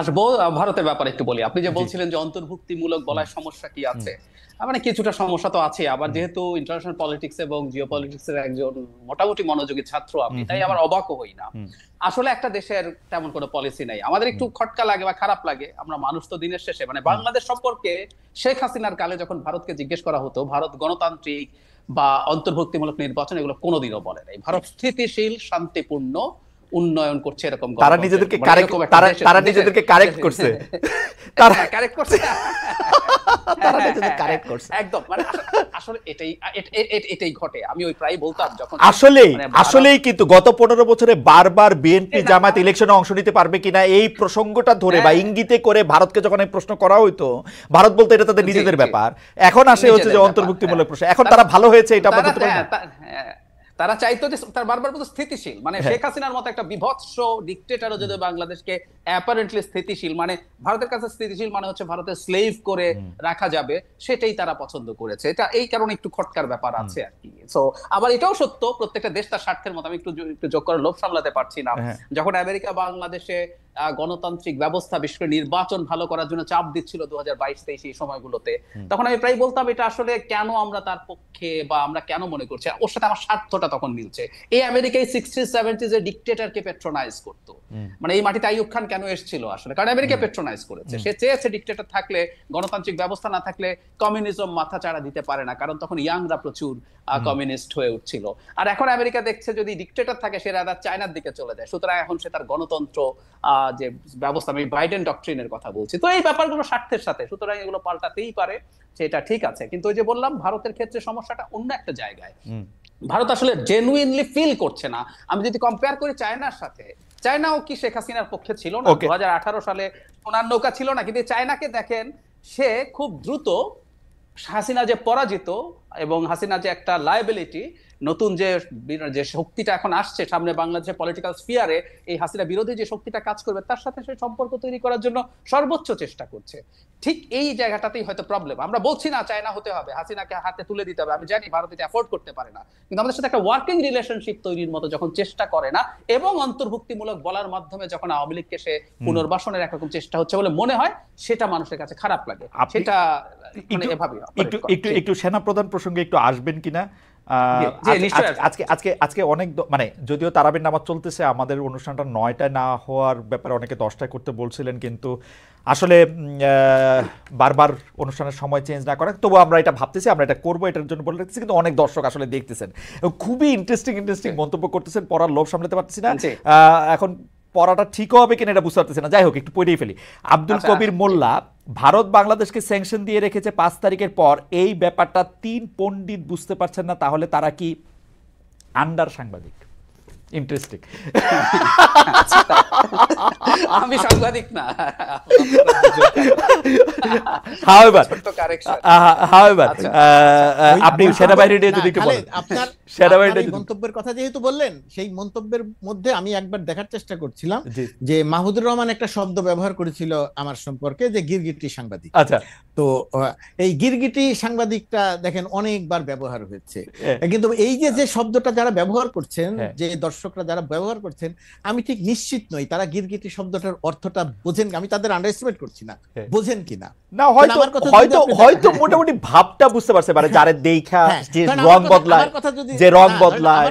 আসবো ভারতের ব্যাপারে একটু বলি। আপনি যে বলছিলেন যে অন্তর্ভুক্তিমূলক বলার সমস্যা কি আছে, মানে কিছুটা সমস্যা তো আছে। আবার যেহেতু ইন্টারন্যাশনাল পলিটিক্স এবং জিওপলিটিক্স এর একজন মোটামুটি মনোযোগী ছাত্র আমি, তাই আবার অবাকও হই না। আসলে একটা দেশের তেমন কোনো পলিসি নাই। আমাদের একটু খটকা লাগে বা খারাপ লাগে, আমরা মানুষ তো দিনের শেষে। মানে বাংলাদেশ সম্পর্কে শেখ হাসিনার কালে যখন ভারতকে জিজ্ঞেস করা হতো, ভারত গণতান্ত্রিক বা অন্তর্ভুক্তিমূলক নির্বাচন এগুলো কোনোদিনও বলে নাই। ভারত স্থিতিশীল, শান্তিপূর্ণ উন্নয়ন করছে, এরকম তারা নিজেদেরকে কারেক্ট করছে। তারা নিজেদের কারেক্ট করছে। একদম, মানে আসলে এটাই ঘটে। আমি ওই প্রায় বলতাম যখন আসলেই কিন্তু গত 15 বছরে বারবার বিএনপি জামায়াত ইলেকশনে অংশ নিতে পারবে কিনা এই প্রসঙ্গটা ধরে বা ইঙ্গিতে করে ভারতকে যখন এই প্রশ্ন করা হইতো, ভারত বলতে এটা তাদের নিজেদের ব্যাপার। এখন আসে হচ্ছে যে অন্তর্ভুক্তিমূলক প্রশ্ন। এখন তারা ভালো হয়েছে এটা আমরা বলতে পারি না। তারা চাইতো যে তার বারবার বলতো স্থিতিশীল, মানে শেখ হাসিনার মতো একটা বিভৎস ডিক্টেটরও যদি বাংলাদেশকে অ্যাপারেন্টলি স্থিতিশীল, মানে ভারতের কাছে স্থিতিশীল মানে হচ্ছে ভারতের স্লেভ করে রাখা যাবে, সেটাই তারা পছন্দ করেছে। এটা এই কারণে একটু খটকার ব্যাপার আছে আর কি। সো আবার এটাও সত্য, প্রত্যেকটা দেশ তার স্বার্থের মতো। আমি একটু যোগ করে লোভ সামলাতে পারছি না। যখন আমেরিকা বাংলাদেশে গণতান্ত্রিক ব্যবস্থা, বিশেষ করে নির্বাচন ভালো করার জন্য চাপ দিচ্ছিল 2022-23 এই সময়গুলোতে, তখন আমি প্রায় বলতাম এটা আসলে কেন আমরা তার পক্ষে বা আমরা কেন মনে করছি, ওর সাথে আমার স্বার্থটা তখন মিলছে। এই আমেরিকায় 60s-70s এর ডিক্টেটরকে পেট্রোনাইজ করতো, মানে এই মাটিতে আইয়ুব খান কেন এসেছিল আসলে, কারণ আমেরিকা পেট্রোনাইজ করেছে। সে চেয়েছে ডিক্টেটর থাকলে, গণতান্ত্রিক ব্যবস্থা না থাকলে কমিউনিজম মাথা চাড়া দিতে পারে না, কারণ তখন ইয়াংরা প্রচুর কমিউনিস্ট হয়ে উঠছিল। আর এখন আমেরিকা দেখছে যদি ডিক্টেটর থাকে সে রাদা চায়নার দিকে চলে যায়, সুতরাং এখন সে তার গণতন্ত্র যে ব্যবস্থা, আমি বাইডেন ডক্ট্রিনের কথা বলছি, তো এই ব্যাপারগুলো স্বার্থের সাথে, সুতরাং এগুলো পাল্টাতেই পারে, সেটা ঠিক আছে। কিন্তু ওই যে বললাম ভারতের ক্ষেত্রে সমস্যাটা অন্য একটা জায়গায়। ভারত আসলে জেনুইনলি ফিল করছে না। আমি যদি কম্পেয়ার করি চায়নার সাথে, চায়নাও কি শেখ হাসিনার পক্ষে ছিল না? 2018 সালে সোনার নৌকা ছিল না, কিন্তু চায়নাকে দেখেন, সে খুব দ্রুত হাসিনা যে পরাজিত এবং হাসিনা যে একটা লায়াবিলিটি, নতুন যে শক্তিটা এখন আসছে সামনে বাংলাদেশের পলিটিক্যাল স্ফিয়ারে, এই হাসিনা বিরোধী যে শক্তিটা কাজ করবে তার সাথে সে সম্পর্ক তৈরি করার জন্য সর্বোচ্চ চেষ্টা করছে। ঠিক এই জায়গাটাতেই হয়তো প্রবলেম। আমরা বলছি না চায়না হতে হবে, হাসিনাকে হাতে তুলে দিতে হবে, আমি জানি ভারত এটা অ্যাফোর্ড করতে পারে না, কিন্তু আমাদের সাথে একটা ওয়ার্কিং রিলেশনশিপ তৈরির মতো যখন চেষ্টা করে না, এবং অন্তর্ভুক্তিমূলক বলার মাধ্যমে যখন আওয়ামী লীগকে সে পুনর্বাসনের একরকম চেষ্টা হচ্ছে বলে মনে হয়, সেটা মানুষের কাছে খারাপ লাগে। সেটা একটু সেনা প্রধান প্রসঙ্গে একটু আসবেন কিনা? আজকে অনেক মানে যদিও তারাবির নামাজ চলতেছে, আমাদের অনুষ্ঠানটা 9টায় না হওয়ার ব্যাপারে অনেকে 10টায় করতে বলছিলেন, কিন্তু আসলে বারবার অনুষ্ঠানের সময় চেঞ্জ না করা, তবু আমরা এটা ভাবতেছি, আমরা এটা করবো, এটার জন্য বলে রাখতেছি। কিন্তু অনেক দর্শক আসলে দেখতেছেন, খুবই ইন্টারেস্টিং মন্তব্য করতেছেন, পড়ার লোভ সামলাতে পারতেছি না। এখন পড়াটা ঠিক হবে কিনা এটা বুঝতে পারতেছি না। যাই হোক, একটু পড়েই ফেলি। আব্দুল কবির মোল্লা, ভারত বাংলাদেশকে স্যাংশন দিয়ে রেখেছে 5 তারিখের পর, এই ব্যাপারটা 3 পণ্ডিত বুঝতে পারছেন না, তাহলে তারা কি আন্ডার সাংবাদিক? ইন্টারেস্টিং। আমি সাংবাদিক না। আপনি সেনাবাহিনী নিয়ে যদি একটু বলেন। আপনার মন্তব্যের কথা যেহেতু বললেন, সেই মন্তব্যের মধ্যে আমি একবার দেখার চেষ্টা করছিলাম যে মাহমুদুর রহমান একটা শব্দ ব্যবহার করেছিল আমার সম্পর্কে, যে গিরগিটি সাংবাদিক। আচ্ছা, তো এই গিরগিটি সাংবাদিকটা দেখেন অনেকবার ব্যবহার হয়েছে, কিন্তু এই যে শব্দটা যারা ব্যবহার করছেন, যে দর্শকরা যারা ব্যবহার করছেন, আমি ঠিক নিশ্চিত নই তারা গিরগিটি শব্দটার অর্থটা বোঝেন। আমি তাদের আন্ডার এস্টিমেট করছি না, বোঝেন কিনা না, হয়তো মোটামুটি ভাবটা বুঝতে পারছে, মানে যারা দেখা যে রং বদলায়, যে রং বদলায়।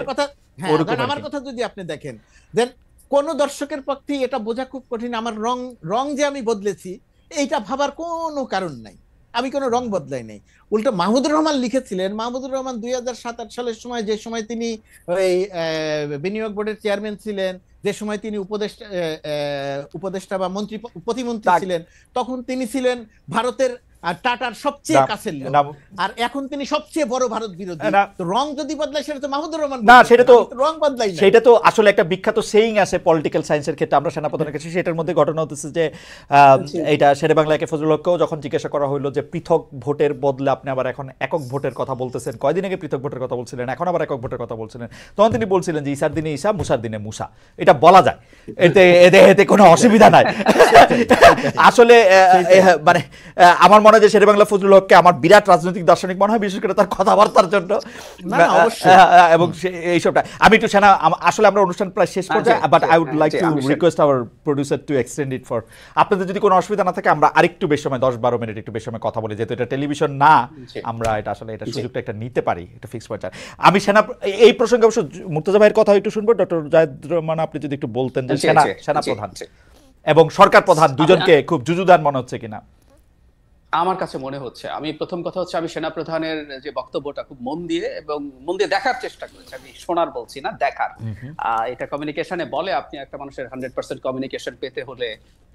আমার কথা যদি আপনি দেখেন, দেন কোন দর্শকের পক্ষে এটা বোঝা খুব কঠিন। আমার রং যে আমি বদলেছি এইটা ভাবার কোনো কারণ নাই, আমি কোনো রং বদলাই নাই। উল্টো মাহমুদুর রহমান লিখেছিলেন, মাহমুদুর রহমান 2007-8 সালের সময়, যে সময় তিনি ওই বিনিয়োগ বোর্ডের চেয়ারম্যান ছিলেন, যে সময় তিনি উপদেষ্টা বা প্রতিমন্ত্রী ছিলেন, তখন তিনি ছিলেন ভারতের টাটার সবচেয়ে কাছের লোক, আর এখন তিনি সবচেয়ে বড় ভারত বিরোধী। তো রং যদি বদলায় সেটা তো মাহমুদুর রহমান না, সেটা তো রং বদলাই না। সেটা তো আসলে একটা বিখ্যাত সেইং আছে পলিটিক্যাল সায়েন্সের ক্ষেত্রে, আমরা সেনাপ্রধানের কাছে, সেটার মধ্যে ঘটনা হতেছে যে এটা শেরেবাংলাকে ফজলুল হককেও যখন জিজ্ঞাসা করা হলো যে পৃথক ভোটের বদলে আপনি আবার এখন একক ভোটের কথা বলতেছেন, কয়দিন আগে পৃথক ভোটের কথা বলছিলেন, এখন আবার একক ভোটের কথা বলছিলেন, তখন তিনি বলছিলেন যে ঈসার দিনে ঈসা, মুসার দিনে মুসা, এটা বলা যায়, এতে কোনো অসুবিধা নাই। আসলে মানে আমার মনে হয় যে শেরেবাংলা ফজলুল হককে আমার বিরাট রাজনৈতিক দার্শনিক মনে হয়, বিশেষ করে তার কথাবার্তার জন্য, এবং এইসবটা। আমি একটু সেনা, আসলে আমরা অনুষ্ঠান প্রায় শেষ করছি, but I would like to request our producer to extend it for, আপনাদের যদি কোনো অসুবিধা না থাকে আমরা আরেকটু বেশি সময় 10-12 মিনিট একটু বেশি সময় কথা বলি, যেহেতু এটা টেলিভিশন না, আমরা এটা আসলে এটা সুযোগটা একটা নিতে পারি, এটা ফিক্স পয়েন্ট। আমি সেনা এই প্রসঙ্গে অবশ্য মুর্তজা ভাইয়ের কথা একটু শুনবো। ডক্টর জায়েদ রহমান, আপনি যদি একটু বলতেন যে সেনা প্রধান এবং সরকার প্রধান দুজনকে খুব যুযুদান মনে হচ্ছে কিনা? আমার কাছে মনে হচ্ছে, আমি প্রথম কথা হচ্ছে আমি সেনাপ্রধানের যে বক্তব্যটা খুব মন দিয়ে এবং মন দিয়ে দেখার চেষ্টা করেছি, আমি শোনার বলছি না, দেখার। এটা কমিউনিকেশনে বলে, আপনি একটা মানুষের 100% কমিউনিকেশন পেতে হলে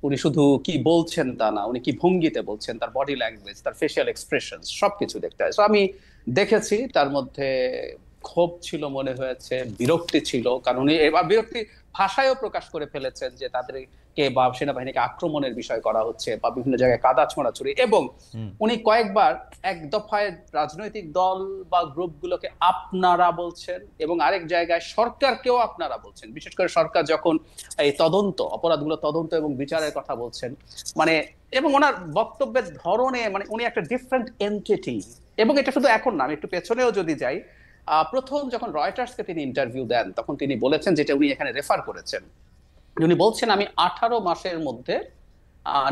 উনি শুধু কি বলছেন তা না, উনি কি ভঙ্গিতে বলছেন, তার বডি ল্যাঙ্গুয়েজ, তার ফেসিয়াল এক্সপ্রেশন সবকিছু দেখতে হয়। তো আমি দেখেছি তার মধ্যে ক্ষোভ ছিল, মনে হয়েছে বিরক্তি ছিল, কারণ উনি এবার বিরক্তি ভাষায়ও প্রকাশ করে ফেলেছেন যে তাদেরকে বা সেনাবাহিনীকে আক্রমণের বিষয় করা হচ্ছে বা বিভিন্ন জায়গায় কাদা ছোঁড়াছুড়ি, এবং উনি কয়েকবার এক দফায় রাজনৈতিক দল বা গ্রুপগুলোকে আপনারা বলছেন এবং আরেক জায়গায় সরকারকেও আপনারা বলছেন, বিশেষ করে সরকার যখন এই তদন্ত, অপরাধগুলো তদন্ত এবং বিচারের কথা বলছেন, মানে এবং ওনার বক্তব্যের ধরনে মানে উনি একটা ডিফারেন্ট এন্টিটি। এবং এটা শুধু এখন না, আমি একটু পেছনেও যদি যাই, প্রথম যখন রয়টার্সকে তিনি ইন্টারভিউ দেন তখন তিনি বলেছেন, যেটা উনি এখানে রেফার করেছেন, উনি বলছেন আমি 18 মাসের মধ্যে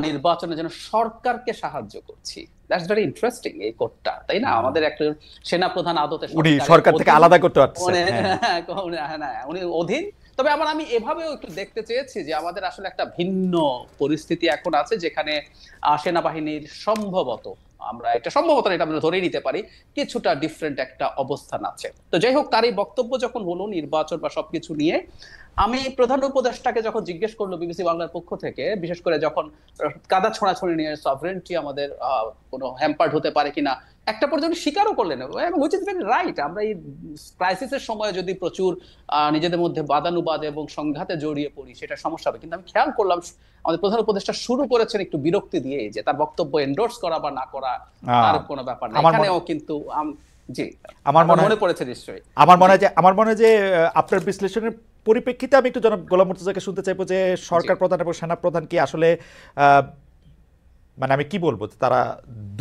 নির্বাচনের জন্য সরকারকে সাহায্য করছি। দ্যাটস ভেরি ইন্টারেস্টিং এই কোটটা, তাই না? আমাদের একটা সেনাপ্রধান আদতে উনি সরকার থেকে আলাদা করতে পারছেন, উনি অধীন। তবে আবার আমি এভাবেও একটু দেখতে চেয়েছি যে আমাদের আসলে একটা ভিন্ন পরিস্থিতি এখন আছে, যেখানে সেনাবাহিনীর সম্ভবত, আমরা এটা সম্ভবত এটা আমরা ধরে নিতে পারি, কিছুটা ডিফারেন্ট একটা অবস্থান আছে। তো যাই হোক, তার এই বক্তব্য যখন হলো নির্বাচন বা সবকিছু নিয়ে, আমি প্রধান উপদেষ্টাকে যখন জিজ্ঞেস করলো বিবিসি বাংলার পক্ষ থেকে, বিশেষ করে যখন কাদা ছোঁড়াছুড়ি নিয়ে সভরেন্টি আমাদের কোনো হ্যাম্পার্ড হতে পারে কিনা, একটা পর্যন্ত স্বীকারও করলেন, এবং হুইচ ইজ ভেরি রাইট। আমরা এই ক্রাইসিসের সময় যদি প্রচুর নিজেদের মধ্যে বাদানুবাদ এবং সংঘাতে জড়িয়ে পড়ি, সেটা সমস্যা হবে। কিন্তু আমি খেয়াল করলাম আমাদের প্রধান উপদেষ্টা শুরু করেছেন একটু বিরক্তি দিয়ে, যে তার বক্তব্য এন্ডোর্স করা বা না করা তার কোনো ব্যাপার না, এখানেও কিন্তু জি আমার মনে পড়েছে নিশ্চয়ই। আমার মনে হয় যে আপনার বিশ্লেষণের পরিপ্রেক্ষিতে আমি একটু জনাব গোলাম মুর্তজাকে শুনতে চাইবো যে সরকার প্রধান এবং সেনা প্রধান কি আসলে মানে আমি কি বলবো, তারা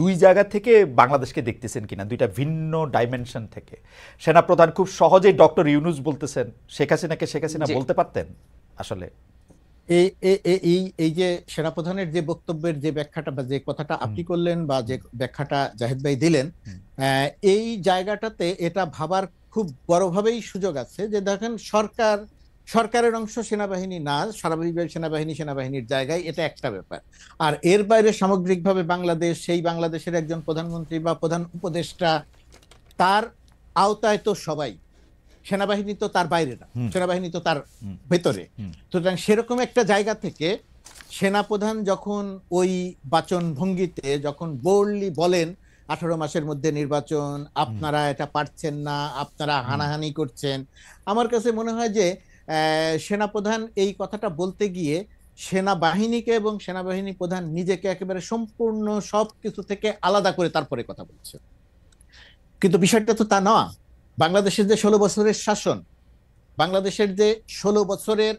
দুই জায়গা থেকে বাংলাদেশকে দেখতেছেন কিনা, দুইটা ভিন্ন ডাইমেনশন থেকে। সেনাপ্রধান খুব সহজেই ডক্টর ইউনূস বলতেছেন, শেখ হাসিনাকে শেখ হাসিনা বলতে পারতেন আসলে। এই যে সেনাপ্রধানের যে বক্তব্যের যে ব্যাখ্যাটা বা যে কথাটা আপনি করলেন বা যে ব্যাখ্যাটা জাহিদ ভাই দিলেন, এই জায়গাটাতে এটা ভাবার খুব বড়ভাবেই সুযোগ আছে যে দেখেন, সরকারের অংশ সেনাবাহিনী না, স্বাভাবিকভাবে সেনাবাহিনীর জায়গায়, এটা একটা ব্যাপার। আর এর বাইরে সামগ্রিকভাবে বাংলাদেশ, সেই বাংলাদেশের একজন প্রধানমন্ত্রী বা প্রধান উপদেষ্টা, তার আওতায় তো সবাই, সেনাবাহিনী তো তার বাইরে না, সেনাবাহিনী তো তার ভেতরে। সুতরাং সেরকম একটা জায়গা থেকে সেনাপ্রধান যখন ওই বাচন ভঙ্গিতে যখন বোল্ডলি বলেন 18 মাসের মধ্যে নির্বাচন, আপনারা এটা পারছেন না, আপনারা হানাহানি করছেন, আমার কাছে মনে হয় যে সেনাপ্রধান এই কথাটা বলতে গিয়ে সেনাবাহিনীকে এবং সেনাবাহিনী প্রধান নিজেকে একেবারে সম্পূর্ণ সবকিছু থেকে আলাদা করে তারপরে কথা বলছে। কিন্তু বিষয়টা তো তা না। বাংলাদেশের যে 16 বছরের শাসন, বাংলাদেশের যে 16 বছরের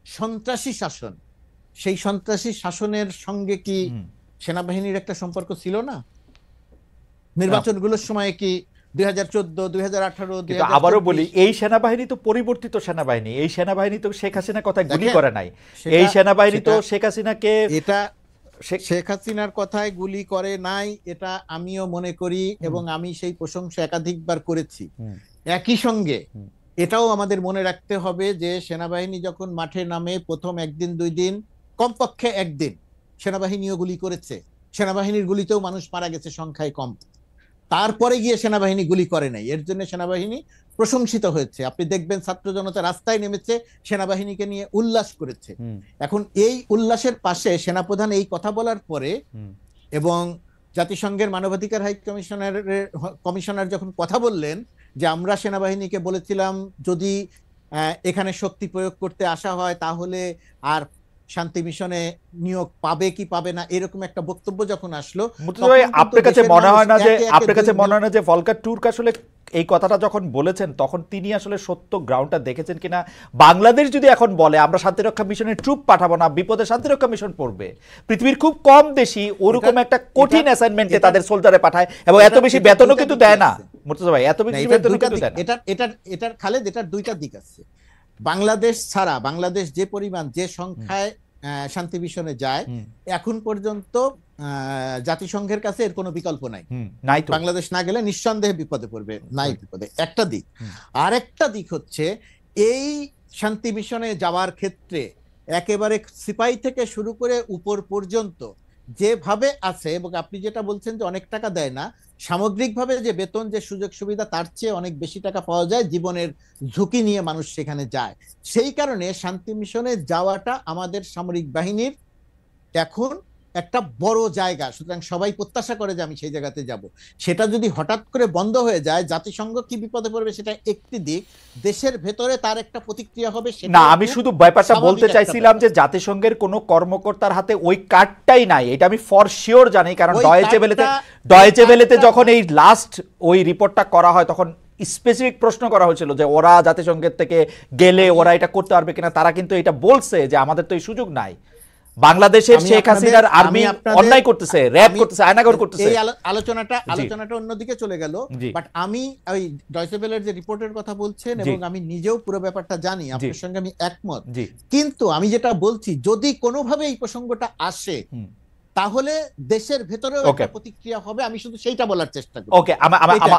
সন্ত্রাসী শাসন, সেই সন্ত্রাসী শাসনের সঙ্গে কি সেনাবাহিনীর একটা সম্পর্ক ছিল না? নির্বাচনগুলোর সময় কি 2014, 2018, আবারও বলি, এই সেনাবাহিনী তো পরিবর্তিত সেনাবাহিনী, এই সেনাবাহিনী তো শেখ হাসিনার কথায় গুলি করে নাই, এই সেনাবাহিনী তো শেখ হাসিনাকে, এটা শেখ হাসিনার কথায় গুলি করে নাই, এটা আমিও মনে করি এবং আমি সেই প্রশংসা একাধিকবার করেছি। একই সঙ্গে এটাও আমাদের মনে রাখতে হবে যে সেনাবাহিনী যখন মাঠে নামে প্রথম একদিন দুই দিন, কমপক্ষে একদিন সেনাবাহিনীও গুলি করেছে, সেনাবাহিনীর গুলিতেও মানুষ মারা গেছে সংখ্যায় কম। তারপরে গিয়ে সেনাবাহিনী গুলি করে নাই, এর জন্য সেনাবাহিনী প্রশংসিত হয়েছে। আপনি দেখবেন ছাত্র জনতা রাস্তায় নেমেছে, সেনাবাহিনীকে নিয়ে উল্লাস করেছে। এখন এই উল্লাসের পাশে সেনাপ্রধান এই কথা বলার পরে এবং জাতিসংঘের মানবাধিকার হাই কমিশনার যখন কথা বললেন যে আমরা সেনাবাহিনীকে বলেছিলাম যদি এখানে শক্তি প্রয়োগ করতে আসা হয় তাহলে আর শান্তি মিশনে নিয়োগ পাবে কি পাবে না, এরকম একটা বক্তব্য যখন আসলো, আপনার কাছে মনে হয় না যে ভলকার টুর্ক আসলে এই কথাটা যখন বলেছেন তখন তিনি আসলে সত্য গ্রাউন্ডটা দেখেছেন কিনা? বাংলাদেশ যদি এখন বলে আমরা শান্তিরক্ষা মিশনের ট্রুপ পাঠাবো না, বিপদে শান্তিরক্ষা মিশন পড়বে, পৃথিবীর খুব কম দেশই ওরকম একটা কঠিন অ্যাসাইনমেন্টে তাদের সোলজারে পাঠায় এবং এত বেশি বেতনও কিন্তু দেয় না। মুর্তজা ভাই, এত বেশি বেতনও কিন্তু দেয় না। এটার খালেদ, এটার দুইটা দিক আছে। বাংলাদেশ ছাড়া, বাংলাদেশ যে পরিমাণ, যে সংখ্যায় শান্তি মিশনে যায়, এখন পর্যন্ত জাতিসংঘের কাছে এর কোনো বিকল্প নাই। বাংলাদেশ না গেলে নিঃসন্দেহে বিপদে পড়বে, নাই বিপদে, একটা দিক। আরেকটা দিক হচ্ছে এই শান্তি মিশনে যাওয়ার ক্ষেত্রে একেবারে সিপাহী থেকে শুরু করে উপর পর্যন্ত যেভাবে আছে, এবং আপনি যেটা বলছেন যে অনেক টাকা দেয় না, সামগ্রিকভাবে যে বেতন, যে সুযোগ সুবিধা, তার চেয়ে অনেক বেশি টাকা পাওয়া যায়, জীবনের ঝুঁকি নিয়ে মানুষ সেখানে যায়। সেই কারণে শান্তি মিশনে যাওয়াটা আমাদের সামরিক বাহিনীর এখন একটা বড় জায়গা, সুতরাং সবাই প্রত্যাশা করে যে আমি সেই জায়গাতে যাব। সেটা যদি হঠাৎ করে বন্ধ হয়ে যায়, জাতিসংঘ কি বিপদে পড়বে সেটা একটি দিক, দেশের ভেতরে তার একটা প্রতিক্রিয়া হবে সেটা। না, আমি শুধু ব্যাপারটা বলতে চাইছিলাম যে জাতিসংঘের কোনো কর্মকর্তার হাতে ওই কার্ডটাই নাই, এটা আমি ফর শিওর জানি, কারণ ডয়েচে ভেলেতে যখন এই লাস্ট ওই রিপোর্টটা করা হয় তখন স্পেসিফিক প্রশ্ন করা হয়েছিল যে ওরা জাতিসংঘের থেকে গেলে ওরা এটা করতে পারবে কিনা। তারা কিন্তু এটা বলছে যে আমাদের তো এই সুযোগ নাই। বাংলাদেশের শেখ হাসিনার আর্মি অন্যায় করতেছে, র‍্যাব করতেছে, আয়নাগর করতেছে। এই আলোচনাটা অন্যদিকে চলে গেল। বাট আমি ওই ডয়েচে ভেলের যে রিপোর্টের কথা বলছেন, এবং আমি নিজেও পুরো ব্যাপারটা জানি, আপনার সঙ্গে আমি একমত। কিন্তু আমি যেটা বলছি, যদি কোনোভাবে এই প্রসঙ্গটা আসে তাহলে দেশের ভেতরেও একটা প্রতিক্রিয়া হবে। আমি শুধু সেইটা বলার চেষ্টা করি। ওকে,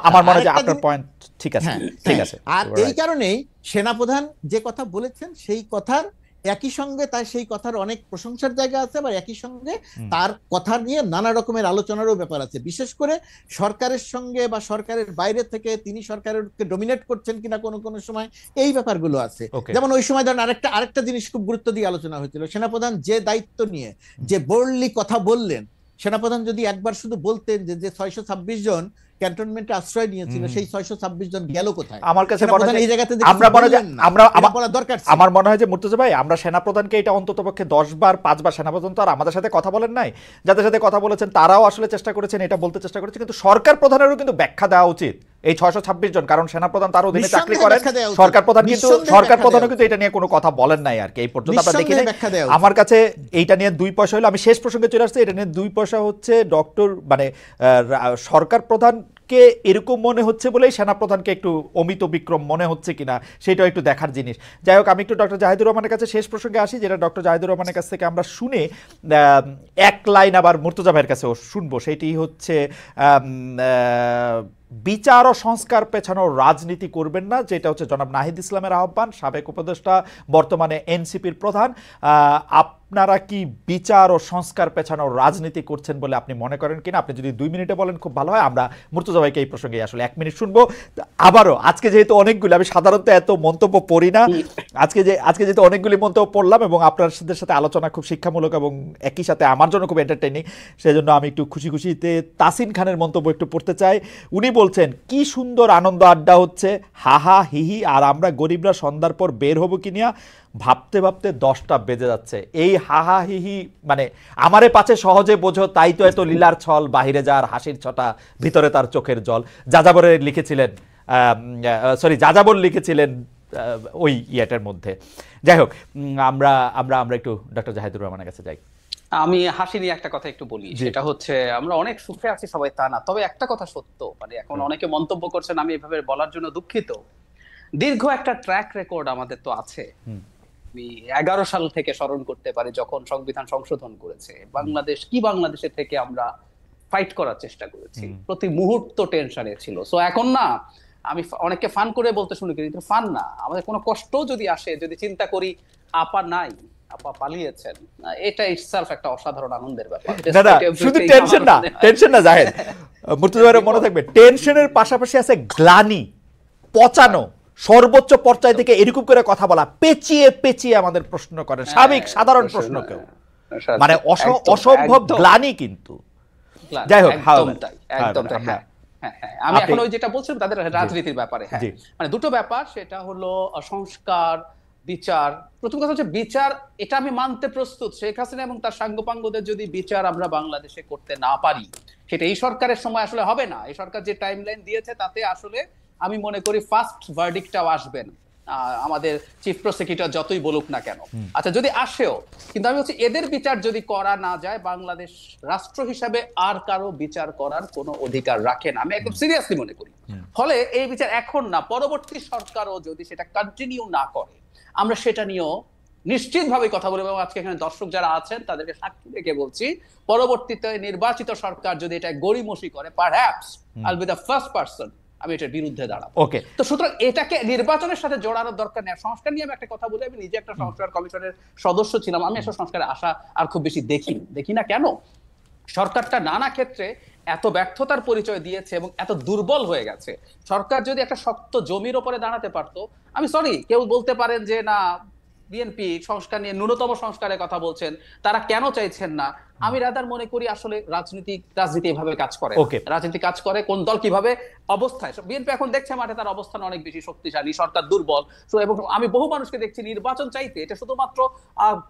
আমার মনে হয় আপনার পয়েন্ট ঠিক আছে, ঠিক আছে। আর এই কারণেই সেনাপ্রধান যে কথা বলেছেন সেই কথার একই সঙ্গে তার সেই কথার অনেক প্রশংসার জায়গা আছে, আবার একই সঙ্গে তার কথা নিয়ে নানা রকমের আলোচনারও ব্যাপার আছে। বিশেষ করে সরকারের সঙ্গে বা সরকারের বাইরে থেকে তিনি সরকারকে ডমিনেট করছেন কিনা কোনো কোনো সময়, এই ব্যাপারগুলো আছে। যেমন ওই সময় ধরেন আরেকটা জিনিস খুব গুরুত্ব দিয়ে আলোচনা হয়েছিল, সেনাপ্রধান যে দায়িত্ব নিয়ে যে বোল্ডলি কথা বললেন, সেনাপ্রধান যদি একবার শুধু বলতেন যে 626 জন ক্যান্টনমেন্টে আশ্রয় নিয়েছিল, সেই 626 জন গেল কোথায়? আমার কাছে এই জায়গাতে আমার মনে হয় যে মুর্তজা ভাই, আমরা সেনাপ্রধানকে এটা অন্ততপক্ষে 10 বার 5 বার, সেনাপ্রধান তো আর আমাদের সাথে কথা বলেন নাই, যাদের সাথে কথা বলেছেন তারাও আসলে চেষ্টা করেছেন, এটা বলতে চেষ্টা করেছে, কিন্তু সরকার প্রধানেরও কিন্তু ব্যাখ্যা দেওয়া উচিত এই 626 জন, কারণ সেনাপ্রধান তার অধীনে চাকরি করেন। সরকার প্রধানও কিন্তু এটা নিয়ে কোনো কথা বলেন নাই আর কি এই পর্যন্ত আমরা দেখি নাই। আমার কাছে এইটা নিয়ে 2 পয়সা হলো, আমি শেষ প্রসঙ্গে চলে আসছি, এটা নিয়ে 2 পয়সা হচ্ছে ডক্টর মানে সরকার প্রধানকে এরকম মনে হচ্ছে বলেই সেনাপ্রধানকে একটু অমিত বিক্রম মনে হচ্ছে কিনা সেটাও একটু দেখার জিনিস। যাই হোক, আমি একটু ডক্টর জাহিদুর রহমানের কাছে শেষ প্রসঙ্গে আসি, যেটা ডক্টর জাহিদুর রহমানের কাছ থেকে আমরা শুনে এক লাইন আবার মুর্তজা ভাইয়ের কাছেও শুনবো। সেটি হচ্ছে বিচার ও সংস্কার পেছানোর রাজনীতি করবেন না, যেটা হচ্ছে জনাব নাহিদ ইসলামের আহ্বান, সাবেক উপদেষ্টা, বর্তমানে এনসিপির প্রধান। আপনারা কি বিচার ও সংস্কার পেছানোর রাজনীতি করছেন বলে আপনি মনে করেন কিনা? আপনি যদি 2 মিনিটে বলেন খুব ভালো হয়। আমরা মুর্তজা ভাইকে এই প্রসঙ্গে আসলে 1 মিনিট শুনবো। আবারও আজকে যেহেতু অনেকগুলি, আমি সাধারণত এত মন্তব্য পড়ি না, আজকে যেহেতু অনেকগুলি মন্তব্য পড়লাম এবং আপনাদের সাথে আলোচনা খুব শিক্ষামূলক এবং একই সাথে আমার জন্য খুব এন্টারটেইনিং, সেজন্য আমি একটু খুশি খুশিতে তাসিন খানের মন্তব্য একটু পড়তে চাই। উনি বলছেন, কি সুন্দর আনন্দ আড্ডা হচ্ছে, হাহা হিহি, আর আমরা গরিবরা সন্ধ্যার পর বের হবো কিনা ভাবতে ভাবতে 10টা বেজে যাচ্ছে। এই হাহা হিহি মানে আমারে পাছে সহজে বোঝো, তাই তো এত লীলার ছল, বাহিরে যার হাসির ছটা, ভিতরে তার চোখের জল। যাযাবরে লিখেছিলেন, যাযাবর লিখেছিলেন ওই ইয়েটার মধ্যে। যাই হোক, আমরা একটু ডক্টর জাহিদুর রহমানের কাছে যাই। আমি হাসি নিয়ে একটা কথা একটু বলি, সেটা হচ্ছে আমরা অনেক সুখে আছি সবাই তা না, তবে একটা কথা সত্য, মানে এখন অনেকে মন্তব্য করছেন, আমি এভাবে বলার জন্য দুঃখিত। দীর্ঘ একটা ট্র্যাক রেকর্ড আমাদের তো আছে। আমি 11 সাল থেকে স্মরণ করতে পারি যখন সংবিধান সংশোধন করেছে বাংলাদেশের থেকে আমরা ফাইট করার চেষ্টা করেছি, প্রতি মুহূর্ত টেনশনে ছিল। সো এখন না, আমি অনেককে ফান করে বলতে শুনি, কিন্তু ফান না, আমাদের কোনো কষ্ট যদি আসে, যদি চিন্তা করি আপা নাই, আপা পালিয়েছেন, এটা ইটসেলফ একটা অসাধারণ আনন্দের ব্যাপার। না, শুধু টেনশন না জাহেদ, মুর্তজা ভাইয়ের মনে থাকবে, টেনশনের পাশাপাশি আছে গ্লানি, পচানো, সর্বোচ্চ পর্যায় থেকে এরকম করে কথা বলা, পেঁচিয়ে পেঁচিয়ে আমাদের প্রশ্ন করেন, সাধারণ প্রশ্নকেও, মানে অসম্ভব গ্লানি। কিন্তু যাই হোক, একদম তাই। আমি এখন ওই যেটা বলছিলাম তাদের রাজনীতির ব্যাপারে, মানে দুটো ব্যাপার, সেটা হলো সংস্কার, বিচার। প্রথম কথা হচ্ছে বিচার, এটা আমি মানতে প্রস্তুত, শেখ হাসিনা এবং তার সাঙ্গপাঙ্গদের যদি বিচার আমরা বাংলাদেশে করতে না পারি, সেটা এই সরকারের সময় আসলে হবে না। এই সরকার যে টাইমলাইন দিয়েছে তাতে আসলে আমি মনে করি ফার্স্ট ভার্ডিক্টটাও আসবে না, আমাদের চিফ প্রসিকিউটর যতই বলুক না কেন। আচ্ছা, যদি আসেও, কিন্তু আমি বলছি এদের বিচার যদি করা না যায়, বাংলাদেশ রাষ্ট্র হিসাবে আর কারো বিচার করার কোনো অধিকার রাখে না, আমি একদম সিরিয়াসলি মনে করি। ফলে এই বিচার এখন না, পরবর্তী সরকারও যদি সেটা কন্টিনিউ না করে, আমরা সেটা নিয়েও নিশ্চিতভাবে কথা বলবো। এবং আজকে এখানে দর্শক যারা আছেন তাদেরকে সাক্ষী রেখে বলছি, পরবর্তীতে নির্বাচিত সরকার যদি এটা গড়িমসি করে, perhaps I will be the first person আমি এটার বিরুদ্ধে দাঁড়াবো। ওকে, তো সুতরাং এটাকে নির্বাচনের সাথে জোড়ানোর দরকার নেই। সংস্কার নিয়ে আমি একটা কথা বলি, আমি নিজে একটা সংস্কার কমিশনের সদস্য ছিলাম, আমি এসব সংস্কারের আশা আর খুব বেশি দেখি না। কেন? সরকারটা নানা ক্ষেত্রে এত ব্যর্থতার পরিচয় দিয়েছে এবং এত দুর্বল হয়ে গেছে। সরকার যদি একটা শক্ত জমির উপরে দাঁড়াতে পারতো, আমি সরি, কেউ বলতে পারেন যে না বিএনপি সংস্কার নিয়ে ন্যূনতম সংস্কারের কথা বলছেন, তারা কেন চাইছেন না? আমি রাদার মনে করি আসলে রাজনীতি এভাবে কাজ করে। রাজনীতি কাজ করে কোন দল কিভাবে অবস্থায়। বিএনপি এখন দেখছে মাঠে তার অবস্থান অনেক বেশি শক্তিশালী, সরকার দুর্বল। এবং আমি বহু মানুষকে দেখছি নির্বাচন চাইতে, এটা শুধুমাত্র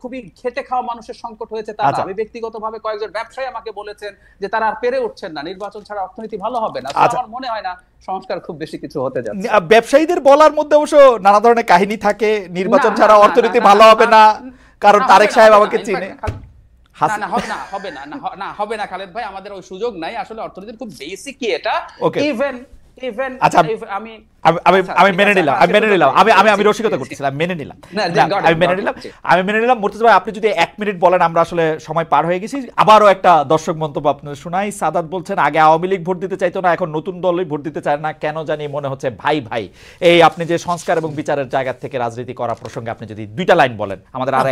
খুবই খেটে খাওয়া মানুষের সংকট হয়েছে তা না। আমি ব্যক্তিগতভাবে কয়েকজন ব্যবসায়ী আমাকে বলেছেন যে তারা আর পেরে উঠছেন না, নির্বাচন ছাড়া অর্থনীতি ভালো হবে না। আমার মনে হয় না সংস্কার খুব বেশি কিছু হতে যাচ্ছে। ব্যবসায়ীদের বলার মধ্যে অবশ্য নানা ধরনের কাহিনী থাকে, নির্বাচন ছাড়া অর্থনীতি ভালো হবে না, কারণ তারেক সাহেব আমাকে চিনে। হবে না খালেদ ভাই, আমাদের ওই সুযোগ নাই। আসলে অর্থনীতির খুব বেসিক কি এটা। আমি মেনে নিলাম আমি রসিকতা করতেছিলাম, মেনে নিলাম। মুর্তজা ভাই, আপনি যদি 1 মিনিট বলেন, আমরা আসলে সময় পার হয়ে গেছি। আবারও একটা দর্শক মন্তব্য আপনাদের শোনাই। সাদাত বলছেন, আগে আওয়ামী লীগ ভোট দিতে চাইতো না, এখন নতুন দলই ভোট দিতে চায় না, কেন জানি মনে হচ্ছে ভাই ভাই। এই আপনি যে সংস্কার এবং বিচারের জায়গা থেকে রাজনীতি করা প্রসঙ্গে আপনি যদি 2টা লাইন বলেন আমাদের। আর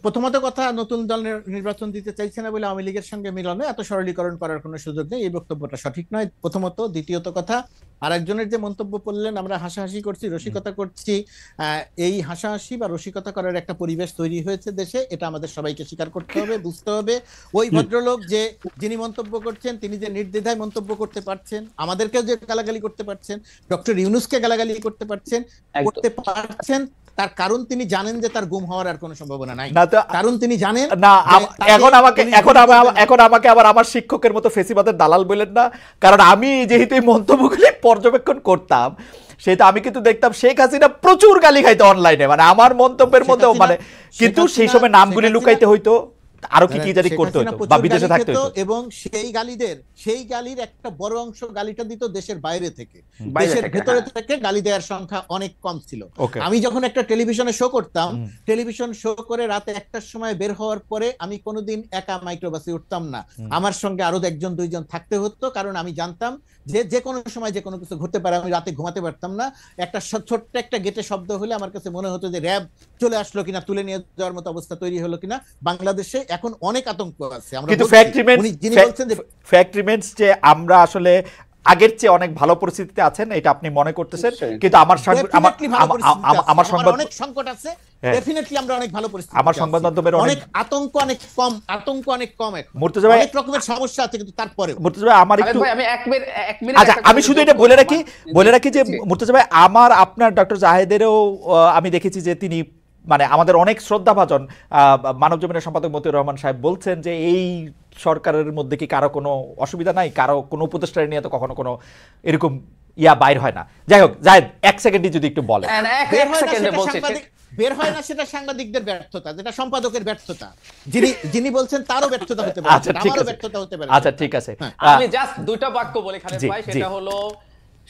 প্রথমত কথা নতুন দল নির্বাচন দিতে চাইছে না বলে আওয়ামী লীগের সঙ্গে মিলনে এত সরলীকরণ করার কোনো সুযোগ নেই, এই বক্তব্যটা সঠিক নয় প্রথমত। দ্বিতীয়ত কথা, আরেকজনের যে মন্তব্য করলেন আমরা হাসাহাসি করছি, রসিকতা করছি, এই হাসাহাসি বা রসিকতা করার একটা পরিবেশ তৈরি হয়েছে দেশে, এটা আমাদের সবাইকে স্বীকার করতে হবে, বুঝতে হবে। ওই ভদ্রলোক যিনি মন্তব্য করছেন, তিনি যে নির্দ্বিধায় মন্তব্য করতে পারছেন, আমাদেরকেও যে গালাগালি করতে পারছেন, ডক্টর ইউনূসকে গালাগালি করতে পারছেন, তার কারণ তিনি জানেন যে তার গুম হওয়ার আর কোনো সম্ভাবনা নাই। কারণ তিনি জানেন না। এখন আমাকে আবার আমার শিক্ষকের মতো ফেসিবাদের দালাল বলেন না, কারণ আমি যেহেতু এই মন্তব্যগুলি পর্যবেক্ষণ করতাম, সেটা আমি কিন্তু দেখতাম শেখ হাসিনা প্রচুর গালি খাইতো অনলাইনে, মানে আমার মন্তব্যের মধ্যে, মানে কিন্তু সেই সময় নামগুলি লুকাইতে হইতো, আরো কি জানি করতে হতো বা বিদেশে থাকতে হতো। এবং সেই গালির একটা বড় অংশ গালিটা দিত দেশের বাইরে থেকে, দেশের ভেতরে থেকে গালি দেওয়ার সংখ্যা অনেক কম ছিল। আমি যখন একটা টেলিভিশনে শো করতাম, টেলিভিশন শো করে রাতে 1টার সময় বের হওয়ার পরে আমি কোনোদিন একা মাইক্রোবাসে উঠতাম না, আমার সঙ্গে আরো 1-2জন থাকতে হতো, কারণ আমি জানতাম যে কোনো সময় যে কোনো কিছু ঘটতে পারে। আমি রাতে ঘুমাতে পারতাম না, একটা ছোট্ট একটা গেটে শব্দ হলে আমার কাছে মনে হতো যে র্যাব চলে আসলো কিনা, তুলে নিয়ে যাওয়ার মতো অবস্থা তৈরি হলো কিনা। বাংলাদেশে এখন অনেক আতঙ্ক আছে। কিন্তু ফ্যাক্ট রিমেন্স যে আমরা আসলে আগের চেয়ে অনেক ভালো পরিস্থিতিতে আছেন, এটা আপনি মনে করতেছেন, কিন্তু আমার সংবাদ অনেক সংকট আছে, ডেফিনেটলি আমরা অনেক ভালো পরিস্থিতি, আমার সংবাদ মাধ্যমের অনেক আতঙ্ক অনেক কম এখন। মুর্তজা ভাই, অনেক রকমের সমস্যা আছে, কিন্তু তারপরে মুর্তজা ভাই আমার একটু, আমি 1 মিনিট, আচ্ছা আমি শুধু এটা বলে রাখি যে মুর্তজা ভাই, আপনার ডক্টর জাহেদেরও আমি দেখেছি যে তিনি মানে আমাদের অনেক শ্রদ্ধাভাজন মানব জমিনের সম্পাদক মতিউর রহমান সাহেব বলছেন যে এই সরকারের মধ্যে কি কারো কোনো অসুবিধা নাই, কারো কোনো উপদেষ্টা নিয়ে তো কখনো কোনো এরকম বাইর হয় না। যাই হোক, জাহেদ 1 সেকেন্ডই যদি একটু বলেন। বের হয় না, সেটা সাংবাদিকদের ব্যর্থতা, যেটা সম্পাদকের ব্যর্থতা, যিনি বলছেন তারও ব্যর্থতা হতে পারে, আমারও ব্যর্থতা হতে পারে। আচ্ছা ঠিক আছে, আমি জাস্ট 2টা বাক্য বলি খালেদ ভাই, সেটা হলো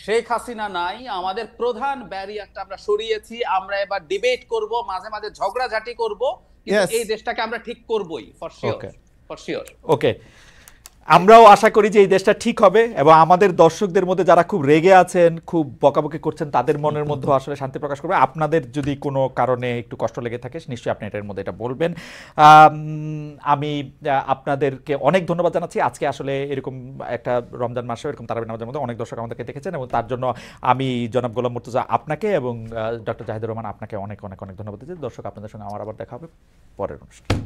শেখ হাসিনা নাই, আমাদের প্রধান ব্যারিয়ারটা আমরা সরিয়েছি, আমরা এবার ডিবেট করব, মাঝে মাঝে ঝগড়াঝাটি করব, কিন্তু এই দেশটাকে আমরা ঠিক করবই, ফর শিওর। ওকে, আমরাও আশা করি যে এই দেশটা ঠিক হবে, এবং আমাদের দর্শকদের মধ্যে যারা খুব রেগে আছেন, খুব বকাবকি করছেন, তাদের মনের মধ্যে আসলে শান্তি প্রকাশ করবে। আপনাদের যদি কোনো কারণে একটু কষ্ট লেগে থাকে, নিশ্চয়ই আপনি এটার মধ্যে এটা বলবেন। আমি আপনাদেরকে অনেক ধন্যবাদ জানাচ্ছি। আজকে আসলে এরকম একটা রমজান মাসে এরকম তারাবির নামাজের মধ্যে অনেক দর্শক আমাদেরকে দেখেছেন, এবং তার জন্য আমি জনাব গোলাম মুর্তজা আপনাকে এবং ডক্টর জাহিদুর রহমান আপনাকে অনেক অনেক অনেক ধন্যবাদ দিচ্ছি। দর্শক, আপনাদের সঙ্গে আমার আবার দেখা হবে পরের অনুষ্ঠানে।